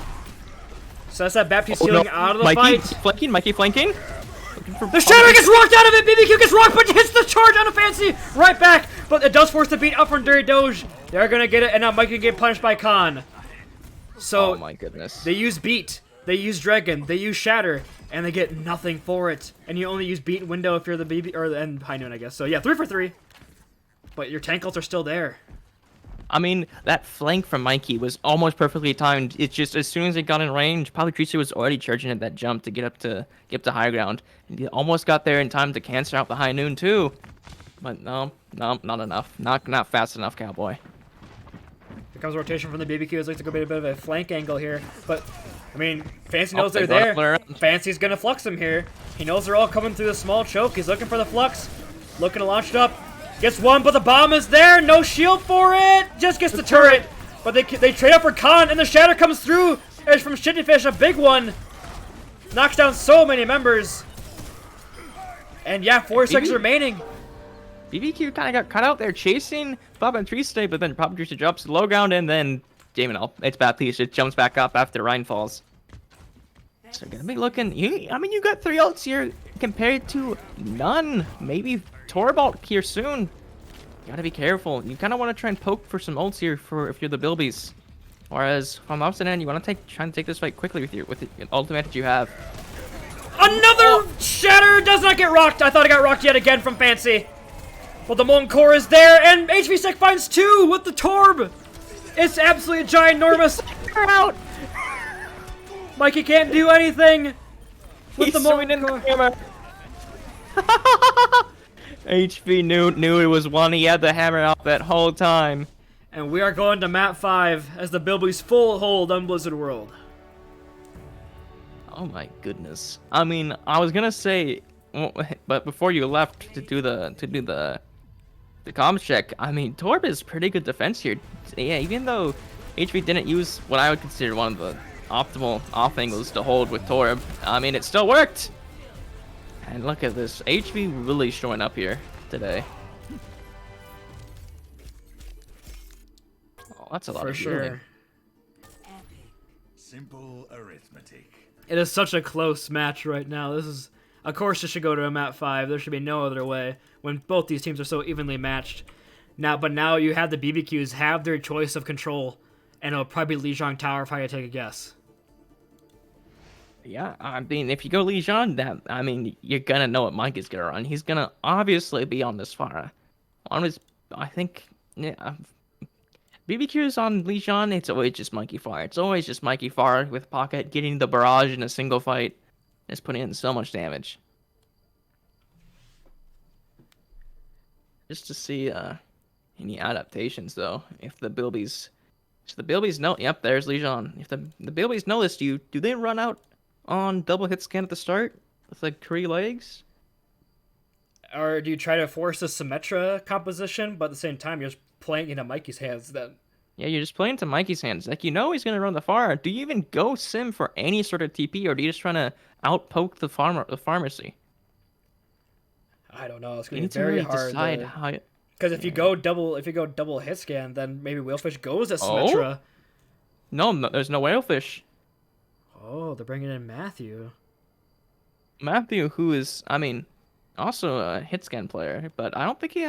So that's that Baptiste healing out of the Mikey fight. flanking. Mikey flanking. The Shatter gets rocked out of it! BBQ gets rocked, but hits the charge on a Fancy! Right back! But it does force the beat up from Dirty Doge. They're going to get it, and now Mikey can get punished by Khan. So, Oh my goodness. they use beat, they use Dragon, they use Shatter, and they get nothing for it. And you only use beat and window if you're the BB, and High Noon, I guess. So yeah, 3 for 3. But your tank ults are still there. I mean, that flank from Mikey was almost perfectly timed. It's just as soon as it got in range, Patricio was already charging at that jump to get up to high ground. And he almost got there in time to cancel out the High Noon too. But no, not enough. Not fast enough, Cowboy. Here comes rotation from the BBQ. It's like to go a bit of a flank angle here. But, I mean, Fancy knows they they're brought there. it around. Fancy's going to flux him here. He knows they're all coming through the small choke. He's looking for the flux. Looking to launch it up. Gets one, but the bomb is there. No shield for it. Just gets the turret. But they trade up for Khan, and the Shatter comes through. It's from Shittyfish, a big one. Knocks down so many members. And yeah, 4 seconds remaining. BBQ kind of got cut out there chasing Bob and Triste, but then Patricio drops low ground, and then it's Baptiste. It jumps back up after Ryan falls. So gonna be looking. I mean, you got 3 ults here compared to none. Maybe Torbolt here soon. You gotta be careful. You kind of want to try and poke for some ults here for if you're the Bilbies. Whereas from the opposite end, you want to try and take this fight quickly with the ultimate that you have. Another Shatter does not get rocked. I thought I got rocked yet again from Fancy. But the Molten Core is there, and HV Sec finds 2 with the Torb. It's absolutely ginormous. Out. Mikey can't do anything with the Molten Core. HV knew it was one. He had the hammer out that whole time. And we are going to map 5 as the Bilbies full hold on Blizzard World. Oh my goodness. I mean, I was gonna say, but before you left to do the comms check, I mean, Torb is pretty good defense here. Yeah, even though HV didn't use what I would consider one of the optimal off angles to hold with Torb, I mean, it still worked. And look at this, HV really showing up here today. Oh, that's a lot For of sure. healing. Simple arithmetic. It is such a close match right now. This is, of course, it should go to a map 5. There should be no other way when both these teams are so evenly matched. But now you have the BBQs have their choice of control, and it'll probably be Lijiang Tower if I had to take a guess. Yeah, I mean, if you go Lijiang, I mean, you're gonna know what Mike is gonna run. He's gonna obviously be on this Pharah. I think, yeah, BBQs on Lijiang, it's always just Mikey Pharah. It's always just Mikey Pharah with Pocket getting the barrage in a single fight. It's putting in so much damage. Just to see any adaptations though. If the Bilbies know, yep, there's Legion. If the Bilbies know this, do they run out on double hit scan at the start with like 3 legs? Or do you try to force a Symmetra composition, but at the same time you're just playing into Mikey's hands then? Yeah, you're just playing to Mikey's hands. Like, you know he's gonna run the far. Do you even go sim for any sort of TP, or do you just trying to outpoke the pharmacy? I don't know. It's You gonna be need to very really hard. decide how. Because if you go double hit scan, then maybe Whalefish goes at Symmetra. No, there's no Whalefish. Oh, they're bringing in Matthew. Matthew, who is, I mean, also a hit scan player, but I don't think he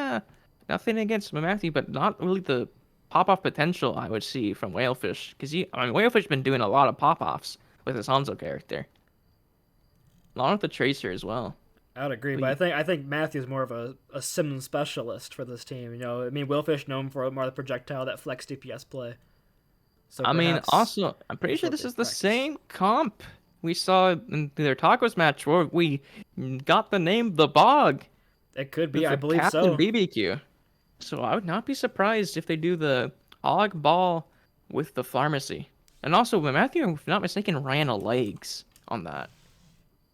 nothing against Matthew, but not really the pop-off potential I would see from Whalefish, because Whalefish been doing a lot of pop-offs with his Hanzo character, along with the Tracer as well. I would agree, but I think Matthew's more of a sim specialist for this team. You know, I mean, Whalefish known for more of the projectile, that flex DPS play. So I mean, also, I'm pretty sure this is the same comp we saw in their tacos match where we got the name The Bog. It could be, I believe Captain so. BBQ. So I would not be surprised if they do the Hog Ball with the pharmacy. And also, Matthew, if not mistaken, ran a legs on that.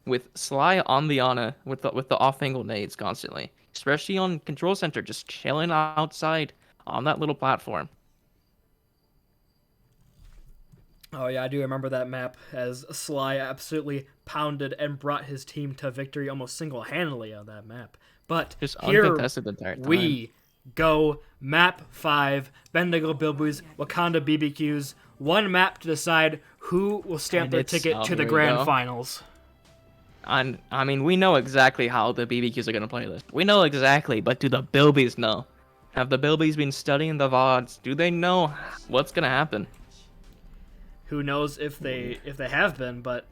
With Sly on the Ana, with the off-angle nades constantly. Especially on Control Center, just chilling outside on that little platform. Oh yeah, I do remember that map as Sly absolutely pounded and brought his team to victory almost single-handedly on that map. But Just here uncontested the entire time. we go, map 5, Bendigo Bilbies, Wakanda BBQs, one map to decide who will stamp their ticket to the grand finals. And I mean, we know exactly how the BBQs are going to play this. We know exactly, but do the Bilbies know? Have the Bilbies been studying the VODs? Do they know what's going to happen? Who knows if they have been, but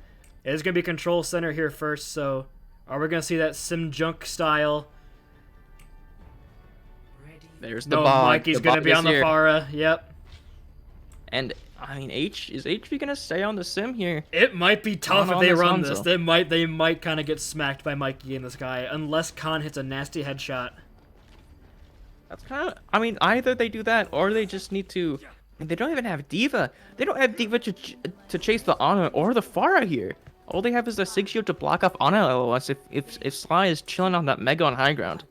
it is going to be Control Center here first, so are we going to see that Sim Junk style? There's the no, Bog. Mikey's going to be on the Pharah, yep. And, I mean, is HP going to stay on the Sim here? It might be tough if they run this. They might kind of get smacked by Mikey and this guy, unless Khan hits a nasty headshot. That's kind of, I mean, either they do that, or they just need to... They don't even have D.Va. They don't have D.Va to chase the Ana or the Pharah here. All they have is the Sig Shield to block off Ana LOS if Sly is chilling on that Mega on high ground.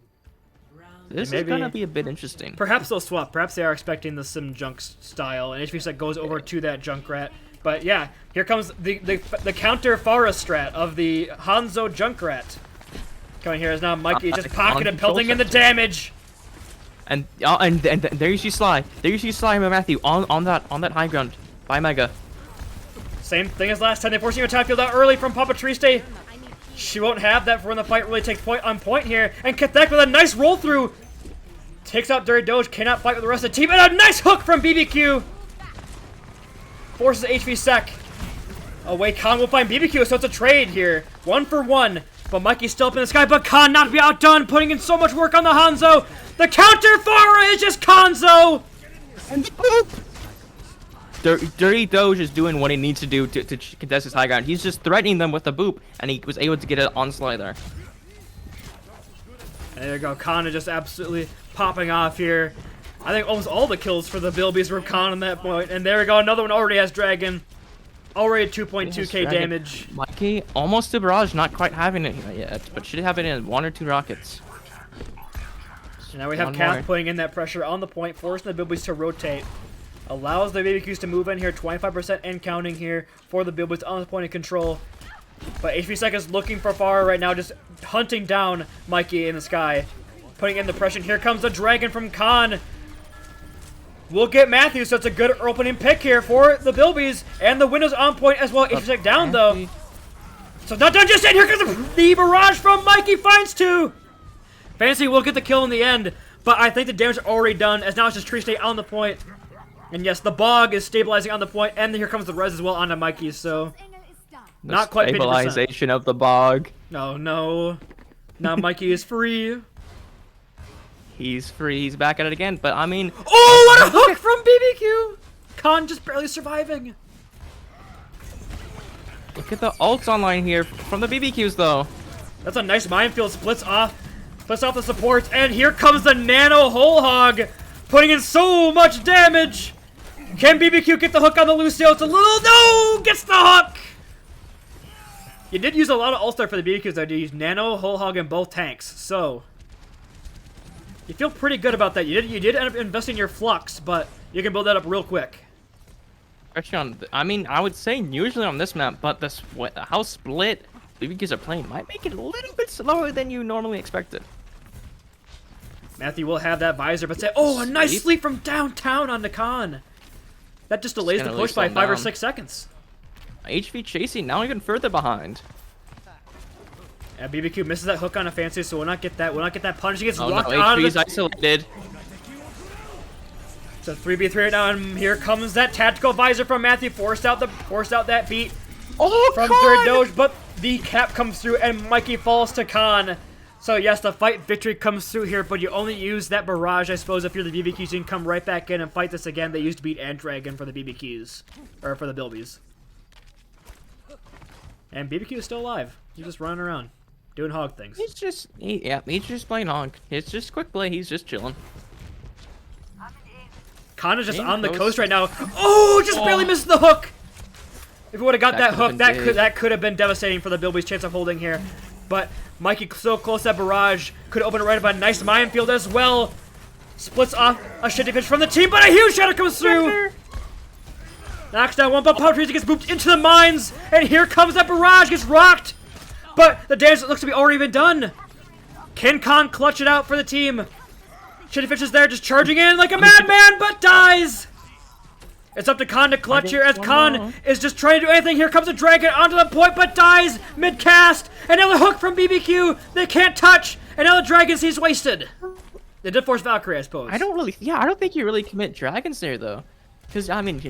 This is gonna be a bit interesting. Perhaps they'll swap. Perhaps they are expecting the Sim Junk style, and HV goes over to that Junkrat. But yeah, here comes the counter Pharah strat of the Hanzo Junkrat. Coming here is now Mikey just pocketed, pelting in the damage. And there you see Sly. There you see Sly and Matthew on that high ground by Mega. Same thing as last time. They're forcing a attack field out early from Papa Triste. She won't have that for when the fight really takes on point here. And Kathek with a nice roll through. Takes out Dirty Doge. Cannot fight with the rest of the team. And a nice hook from BBQ. Forces HV Sec. Away, Khan will find BBQ, so it's a trade here. 1 for 1. But Mikey's still up in the sky, but Khan not to be outdone, putting in so much work on the Hanzo. The counter Pharah is just Konzo! And boop! Dirty Doge is doing what he needs to do to contest his high ground. He's just threatening them with a boop, and he was able to get it on Sly there. There you go, Khan is just absolutely popping off here. I think almost all the kills for the Bilbies were Khan at that point. And there we go, another one already has Dragon. Already 2.2k damage. Mikey almost to barrage, not quite having it yet, but should have it in 1 or 2 rockets. So now we have Kath putting in that pressure on the point, forcing the Bilbies to rotate. Allows the BBQs to move in here, 25% and counting here for the Bilbies on the point of control. But HV Sec is looking for Pharah right now, just hunting down Mikey in the sky. Putting in the pressure. Here comes the Dragon from Khan. We'll get Matthew, so it's a good opening pick here for the Bilbies. And the window's on point as well. HV Sec down, though. So not done just yet. Here comes the barrage from Mikey. Finds 2. Fantasy will get the kill in the end. But I think the damage is already done, as now it's just Triste on the point. And yes, the Bog is stabilizing on the point. And here comes the res as well onto Mikey, so... Not quite 50%. Stabilization of the Bog. No, no. Now Mikey is free. He's free. He's back at it again. But I mean, oh, what a hook from BBQ! Khan just barely surviving. Look at the ults online here from the BBQs, though. That's a nice minefield. Splits off the supports, and here comes the Nano Whole Hog putting in so much damage. Can BBQ get the hook on the Lucio? It's a little, no, gets the hook. You did use a lot of All-Star for the BBQs though. You used Nano, Whole Hog, and both tanks, so you feel pretty good about that. You did end up investing your Flux, but you can build that up real quick. Especially on, I mean, I would say usually on this map, but this how split BBQs are playing might make it a little bit slower than you normally expected. Matthew will have that visor, but say, oh, a nice sleep from downtown on the con. That just delays the push by 5 or 6 seconds. HV chasing now even further behind. Yeah, BBQ misses that hook on a fancy, so we'll not get that. We'll not get that punish. He gets Oh, locked no, out of HV's the. isolated. So 3v3 right now, and here comes that tactical visor from Matthew. Forced out that beat from third Doge, but the cap comes through, and Mikey falls to Khan. So yes, the fight victory comes through here, but you only use that barrage, I suppose, if you're the BBQs. You can come right back in and fight this again. They used to beat Dragon for the BBQs, or for the Bilbies. And BBQ is still alive. He's just running around, doing hog things. He's just, he's just playing hog. It's just quick play. He's just chilling. Khan is just on the coast right now. Oh, just barely missed the hook. If we would have got that hook, that could have been devastating for the Bilbies' chance of holding here. But Mikey so close to that barrage could open it right up a nice minefield as well. Splits off a shitty pitch from the team, but a huge shadow comes through. Knocks down one, but Power Trees gets booped into the mines, and here comes that barrage, gets rocked. But the damage looks to be already been done. Can Khan clutch it out for the team? Shitty Fish is there, just charging in like a madman, but dies. It's up to Khan to clutch here, as Khan is just trying to do anything. Here comes a dragon onto the point, but dies mid-cast. Another hook from BBQ. They can't touch. And now the dragon sees wasted. They did force Valkyrie, I suppose. I don't think you really commit dragons there though, because I mean,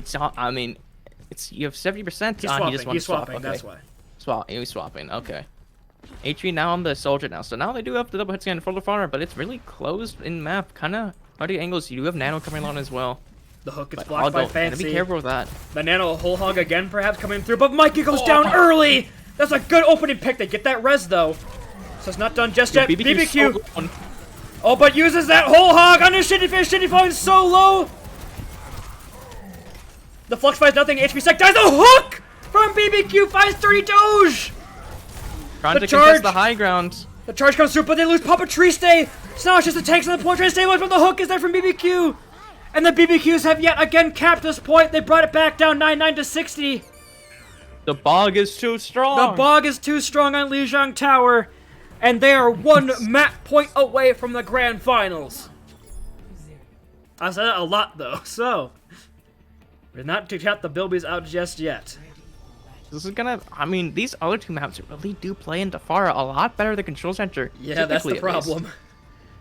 it's you have 70%. He's swapping. That's why. He's swapping. Okay. HV now on the soldier now, so now they do have the double hit scan for the farmer, but it's really closed in map. Kind of hard angles. You do have Nano coming along as well. The hook gets blocked by Fancy. Be careful with that. The Nano Whole Hog again, perhaps coming through, but Mikey goes down early. That's a good opening pick. They get that res though, so it's not done just yet. BBQ. Oh, but uses that Whole Hog on his Shitty Fish. Shitty falling so low. The Flux finds nothing. HP Sec dies. The hook from BBQ finds 30 Doge. Trying to contest the high ground. The charge comes through, but they lose Papa Triste. So now it's just the tanks on the point trying to stabilize, but the hook is there from BBQ. And the BBQs have yet again capped this point. They brought it back down 9-9 to 60. The bog is too strong. The bog is too strong on Lijiang Tower. And they are one map point away from the grand finals. I said that a lot though, so we're not to count the Bilbies out just yet. This is gonna, I mean, these other two maps really do play into Pharah a lot better than Control Center. Yeah, that's the problem.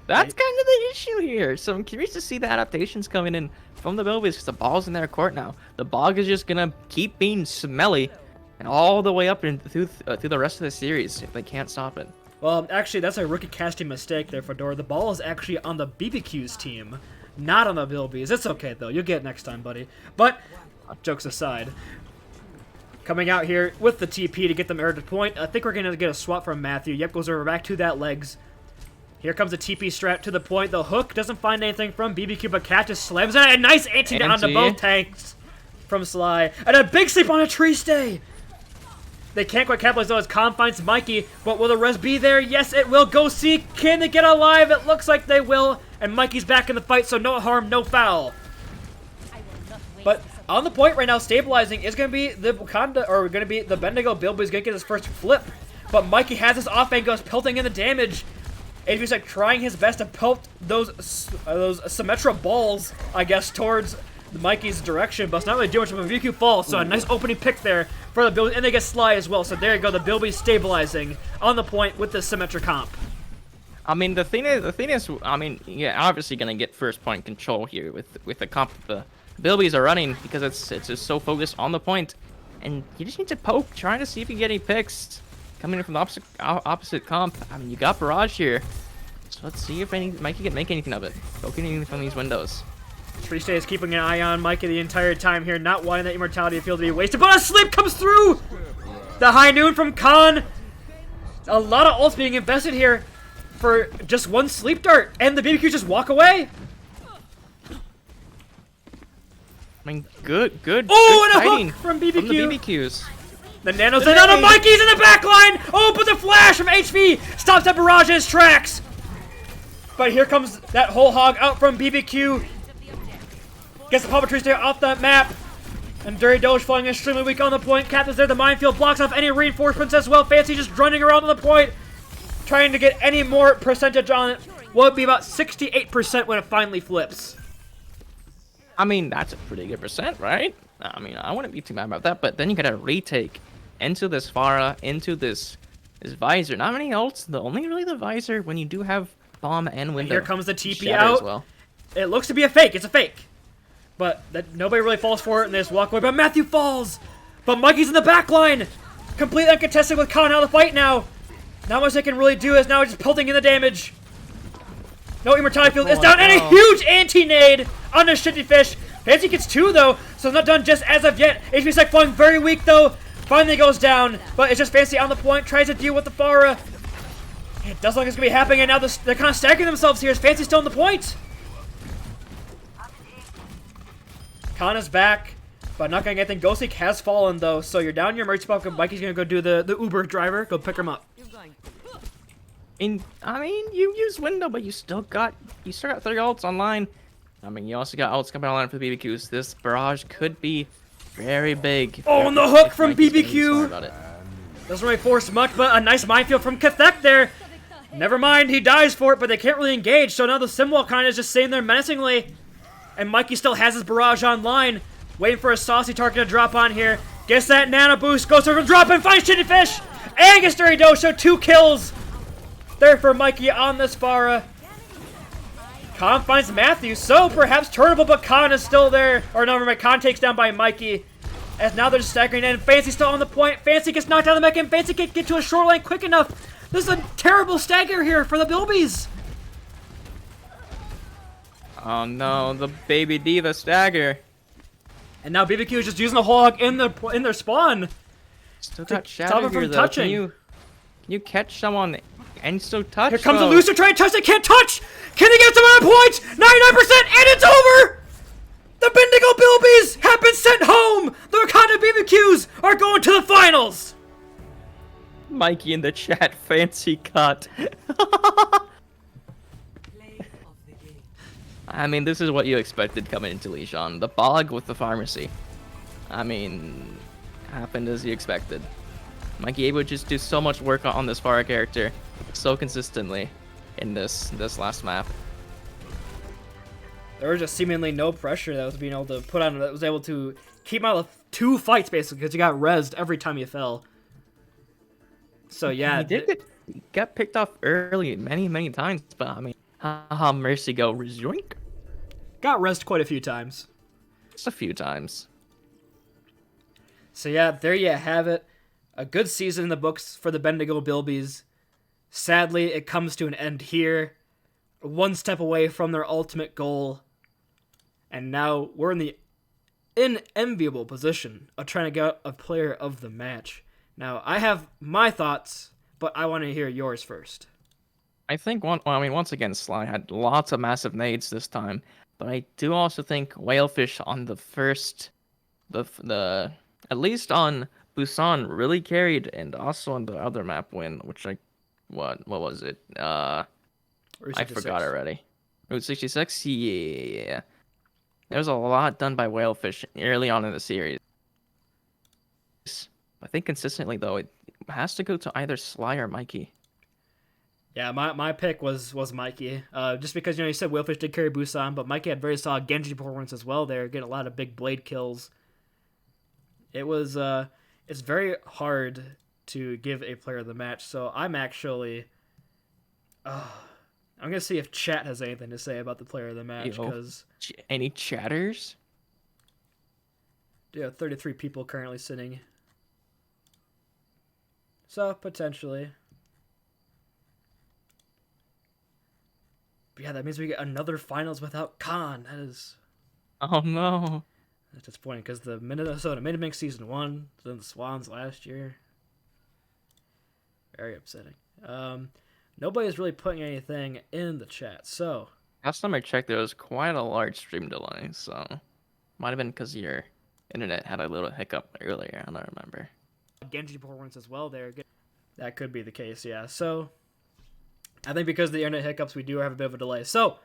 That's kind of the issue here. So I'm curious to see the adaptations coming in from the Bilbies, because the ball's in their court now. The bog is just gonna keep being smelly and all the way up and through the rest of the series if they can't stop it. Well, actually, that's a rookie casting mistake there, Fedora. The ball is actually on the BBQ's team, not on the Bilbies. It's okay, though. You'll get it next time, buddy. But, jokes aside, coming out here with the TP to get them air to point. I think we're going to get a swap from Matthew. Yep, goes over back to that legs. Here comes a TP strat to the point. The hook doesn't find anything from BBQ, but Cat just slams it. A nice anti onto both tanks from Sly. And a big sleep on a tree stay. They can't quite capitalize though as Khan finds Mikey, but will the res be there? Yes, it will. Go see. Can they get alive? It looks like they will. And Mikey's back in the fight, so no harm, no foul. But on the point right now, stabilizing is going to be the Wakanda, or going to be the Bendigo. Bilbies going to get his first flip. But Mikey has his off angle, pelting in the damage. AV's like trying his best to pelt those Symmetra balls, I guess, towards Mikey's direction, but it's not really doing much of a VQ fall, so a nice opening pick there for the Bilbies, and they get Sly as well, so there you go, the Bilbies stabilizing on the point with the Symmetra comp. I mean, the thing is, I mean, yeah, obviously gonna get first point control here with the comp the Bilbies are running, because it's just so focused on the point, and you just need to poke, trying to see if you can get any picks coming in from the opposite comp. I mean, you got Barrage here, so let's see if Mikey can make anything of it, poking anything from these windows. Triste is keeping an eye on Mikey the entire time here, not wanting that immortality field to be wasted, but a sleep comes through! The high noon from Khan. A lot of ults being invested here for just one sleep dart, and the BBQ just walk away. I mean, good good And a fighting hook from from the BBQ. BBQs. The Nano's in on a Mikey's in the back line. Oh, but the flash from HV stops that barrage in his tracks. But here comes that whole hog out from BBQ. Gets the Puppetry Stair off the map. And Dirty Doge falling extremely weak on the point. Captain's there. The minefield blocks off any reinforcements as well. Fancy just running around on the point. Trying to get any more percentage on it. Will it be about 68% when it finally flips? I mean, that's a pretty good percent, right? I mean, I wouldn't be too mad about that. But then you got a retake into this Pharah, into this visor. Not many ults. Only really the visor when you do have bomb and window. Here comes the TP Shatter out. as well. It looks to be a fake. It's a fake. But nobody really falls for it, and they just walk away. But Matthew falls. But Mikey's in the back line. Completely uncontested with Khan out of the fight now. Not much they can really do is now just pelting in the damage. No Immortality Field is down, and a huge anti-nade on the Shitty Fish. Fancy gets 2 though, so it's not done just as of yet. HP Sec falling very weak though. Finally goes down, but it's just Fancy on the point, tries to deal with the Pharah. It doesn't look like it's going to be happening, and now they're kind of staggering themselves here as Fancy's still on the point. Khan is back, but not getting anything. Ghostik has fallen though, so you're down your merch spot. Mikey's going to go do the Uber driver, go pick him up. I mean, you use window, but you still got 3 ults online. I mean, you also got ults coming online for the BBQs. This barrage could be very big. Oh, and the hook from BBQ. BBQ. Doesn't really force much, but a nice minefield from Kathek there. Never mind, he dies for it, but they can't really engage. So now the symbol kind of is just sitting there menacingly. And Mikey still has his barrage online, waiting for a saucy target to drop on here. Gets that nano boost, goes for the drop and finds Shitty Fish. And gets Dirty Dosho, 2 kills. There for Mikey on this Pharah. Khan finds Matthew, so perhaps turnable, but Khan is still there. Or no, remember, Khan takes down by Mikey. As now they're just staggering in. Fancy still on the point. Fancy gets knocked out of the mech, and Fancy can't get to a short lane quick enough. This is a terrible stagger here for the Bilbies. Oh no, the baby diva stagger. And now BBQ is just using the hog in their spawn. Still got stop shatter him from here, though. touching. Can you catch someone and still touch? Here comes though? the Looser trying to touch. They can't touch. Can they get some on point? 99%, and it's over. The Bendigo Bilbies have been sent home. The Wakanda BBQs are going to the finals. Mikey in the chat, fancy cut. I mean, this is what you expected coming into Lijiang. The bog with the pharmacy. I mean, happened as you expected. Mikey able to just do so much work on this Pharah character so consistently in this last map. There was just seemingly no pressure that was being able to put on, that was able to keep out of 2 fights basically, because you got rezzed every time you fell. So yeah, He got picked off early many times, but I mean, haha, Mercy go rezoink. Got rezzed quite a few times. Just a few times. So yeah, there you have it. A good season in the books for the Bendigo Bilbies. Sadly, it comes to an end here. 1 step away from their ultimate goal. And now we're in the unenviable position of trying to get a player of the match. Now, I have my thoughts, but I want to hear yours first. I think once again, Sly had lots of massive nades this time, but I do also think Whalefish on the first, the at least on Busan really carried, and also on the other map win, which what was it? I forgot already. Route 66? Yeah. There was a lot done by Whalefish early on in the series. I think consistently though, it has to go to either Sly or Mikey. Yeah, my pick was Mikey. Just because, you said Whalefish did carry Busan, but Mikey had very solid Genji performance as well there, getting a lot of big blade kills. It was, it's very hard to give a player the match, so I'm actually, I'm going to see if chat has anything to say about the player of the match, because... Any chatters? Yeah, 33 people currently sitting. So, potentially. But yeah, that means we get another finals without Khan. That is... Oh no. That's disappointing, because the Minnesota Mid-Mix Season 1, then the Swans last year. Very upsetting. Nobody's really putting anything in the chat, so... Last time I checked, there was quite a large stream delay, so... Might have been because your internet had a little hiccup earlier. I don't remember. Genji performance as well there. That could be the case, yeah. So, I think because of the internet hiccups, we do have a bit of a delay. So,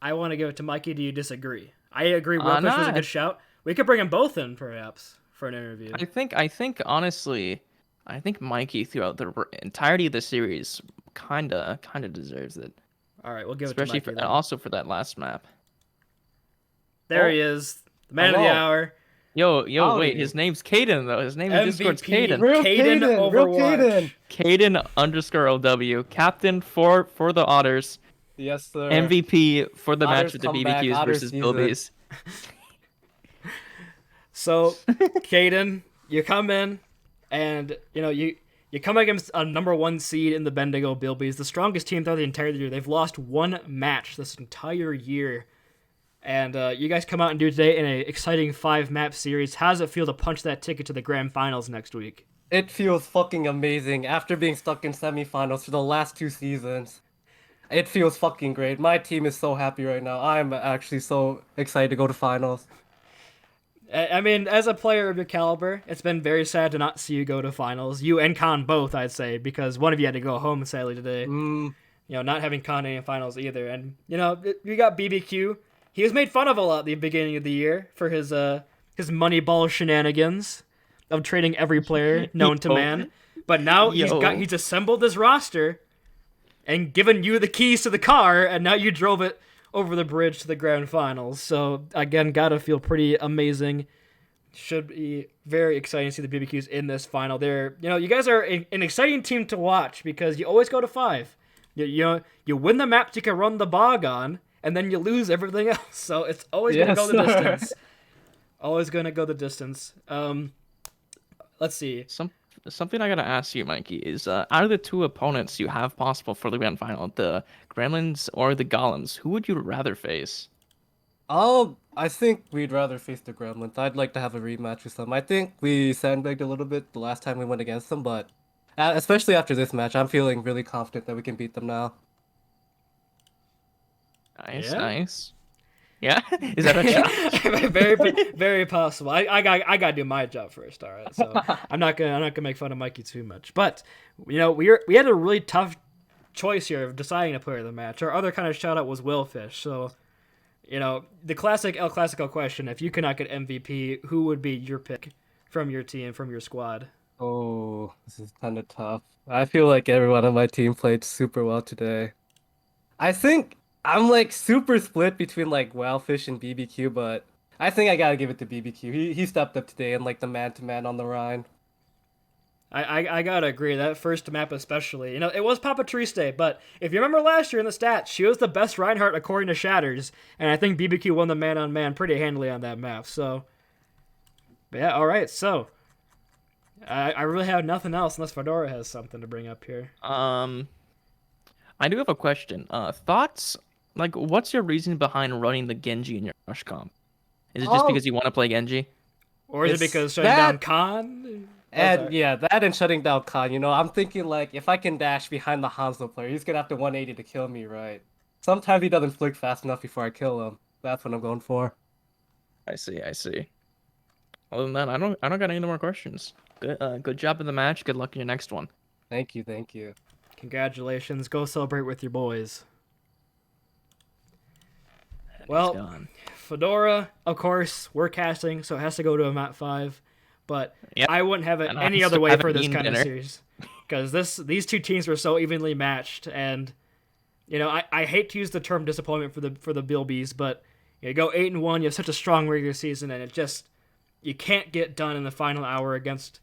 I want to give it to Mikey. Do you disagree? I agree. Willfish was a good shout. We could bring them both in, perhaps, for an interview. I think honestly, I think Mikey throughout the entirety of the series kinda deserves it. All right, we'll give Especially it to Mikey. Especially also for that last map. There he is, the man of the hour. Yo, wait, his name's Caden though. His name in Discord's Caden. Caden Overwatch. Caden _OW, captain for the Otters. Yes, sir. MVP for the Otters match with the come back, BBQs Otters versus season. Bilbies. So, Caden, you come in, and you come against a #1 seed in the Bendigo Bilbies, the strongest team throughout the entire year. They've lost one match this entire year. And you guys come out and do today in an exciting 5-map series. How does it feel to punch that ticket to the grand finals next week? It feels fucking amazing after being stuck in semifinals for the last 2 seasons. It feels fucking great. My team is so happy right now. I'm actually so excited to go to finals. I mean, as a player of your caliber, it's been very sad to not see you go to finals. You and Khan both, I'd say, because one of you had to go home sadly today. Not having Khan in finals either. And, you got BBQ. He was made fun of a lot at the beginning of the year for his Moneyball shenanigans of trading every player known to man. But now he's assembled his roster and given you the keys to the car, and now you drove it over the bridge to the grand finals. So again, gotta feel pretty amazing. Should be very exciting to see the BBQs in this final. You guys are an exciting team to watch because you always go to 5. You win the maps you can run the bog on, and then you lose everything else. So it's always going to go the distance. Always going to go the distance. Let's see. Something I got to ask you, Mikey, is out of the 2 opponents you have possible for the grand final, the Gremlins or the Golems, who would you rather face? I think we'd rather face the Gremlins. I'd like to have a rematch with them. I think we sandbagged a little bit the last time we went against them, but especially after this match, I'm feeling really confident that we can beat them now. Nice. Yeah, is that a challenge? Very, very possible. I gotta do my job first. All right, so I'm not gonna make fun of Mikey too much. But we had a really tough choice here of deciding a player of the match. Our other kind of shout out was Willfish. So the classic El Clasico question: if you could not get MVP, who would be your pick from your team, from your squad? Oh, this is kind of tough. I feel like everyone on my team played super well today. I think I'm super split between Wildfish and BBQ, but I think I gotta give it to BBQ. He stepped up today in the man-to-man on the Rhine. I gotta agree. That first map especially. It was Papa Triste, but if you remember last year in the stats, she was the best Reinhardt according to Shatters, and I think BBQ won the man-on-man pretty handily on that map. So, yeah, alright, so I really have nothing else unless Fedora has something to bring up here. I do have a question. Thoughts? What's your reason behind running the Genji in your rush comp? Is it just because you want to play Genji? Or is it because shutting down Khan? And yeah, that and shutting down Khan. I'm thinking if I can dash behind the Hanzo player, he's gonna have to 180 to kill me, right? Sometimes he doesn't flick fast enough before I kill him. That's what I'm going for. I see. Other than that, I don't got any more questions. Good job in the match. Good luck in your next one. Thank you. Congratulations. Go celebrate with your boys. Well, Fedora, of course, we're casting, so it has to go to a map 5. But I wouldn't have it any other way for this kind of series. Because these 2 teams were so evenly matched. And, I hate to use the term disappointment for the Bilbies, but you go 8-1, you have such a strong regular season, and you can't get done in the final hour against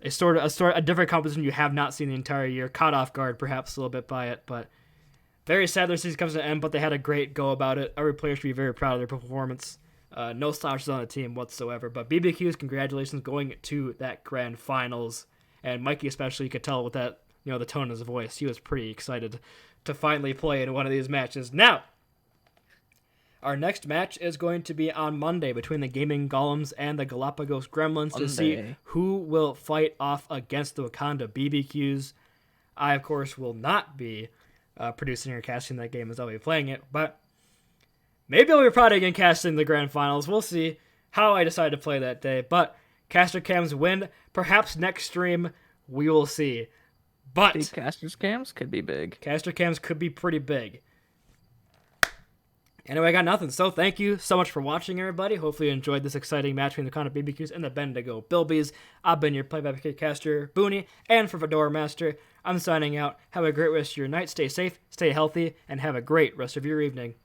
a different composition you have not seen the entire year. Caught off guard, perhaps, a little bit by it, but very sad their season comes to an end, but they had a great go about it. Every player should be very proud of their performance. No slouches on the team whatsoever. But BBQs, congratulations going to that grand finals. And Mikey especially, you could tell with that, the tone of his voice. He was pretty excited to finally play in one of these matches. Now, our next match is going to be on Monday between the Gaming Golems and the Galapagos Gremlins to see who will fight off against the Wakanda BBQs. I, of course, will not be producing or casting that game as I'll be playing it, but Maybe I'll be probably again casting the grand finals. We'll see how I decide to play that day. But caster cams win. Perhaps next stream we will see. But Caster's cams could be big. Caster cams could be pretty big. Anyway, I got nothing. So thank you so much for watching, everybody. Hopefully you enjoyed this exciting match between the Wakanda BBQs and the Bendigo Bilbies. I've been your play-by-play caster, Booney, and for Fedora Master, I'm signing out. Have a great rest of your night. Stay safe, stay healthy, and have a great rest of your evening.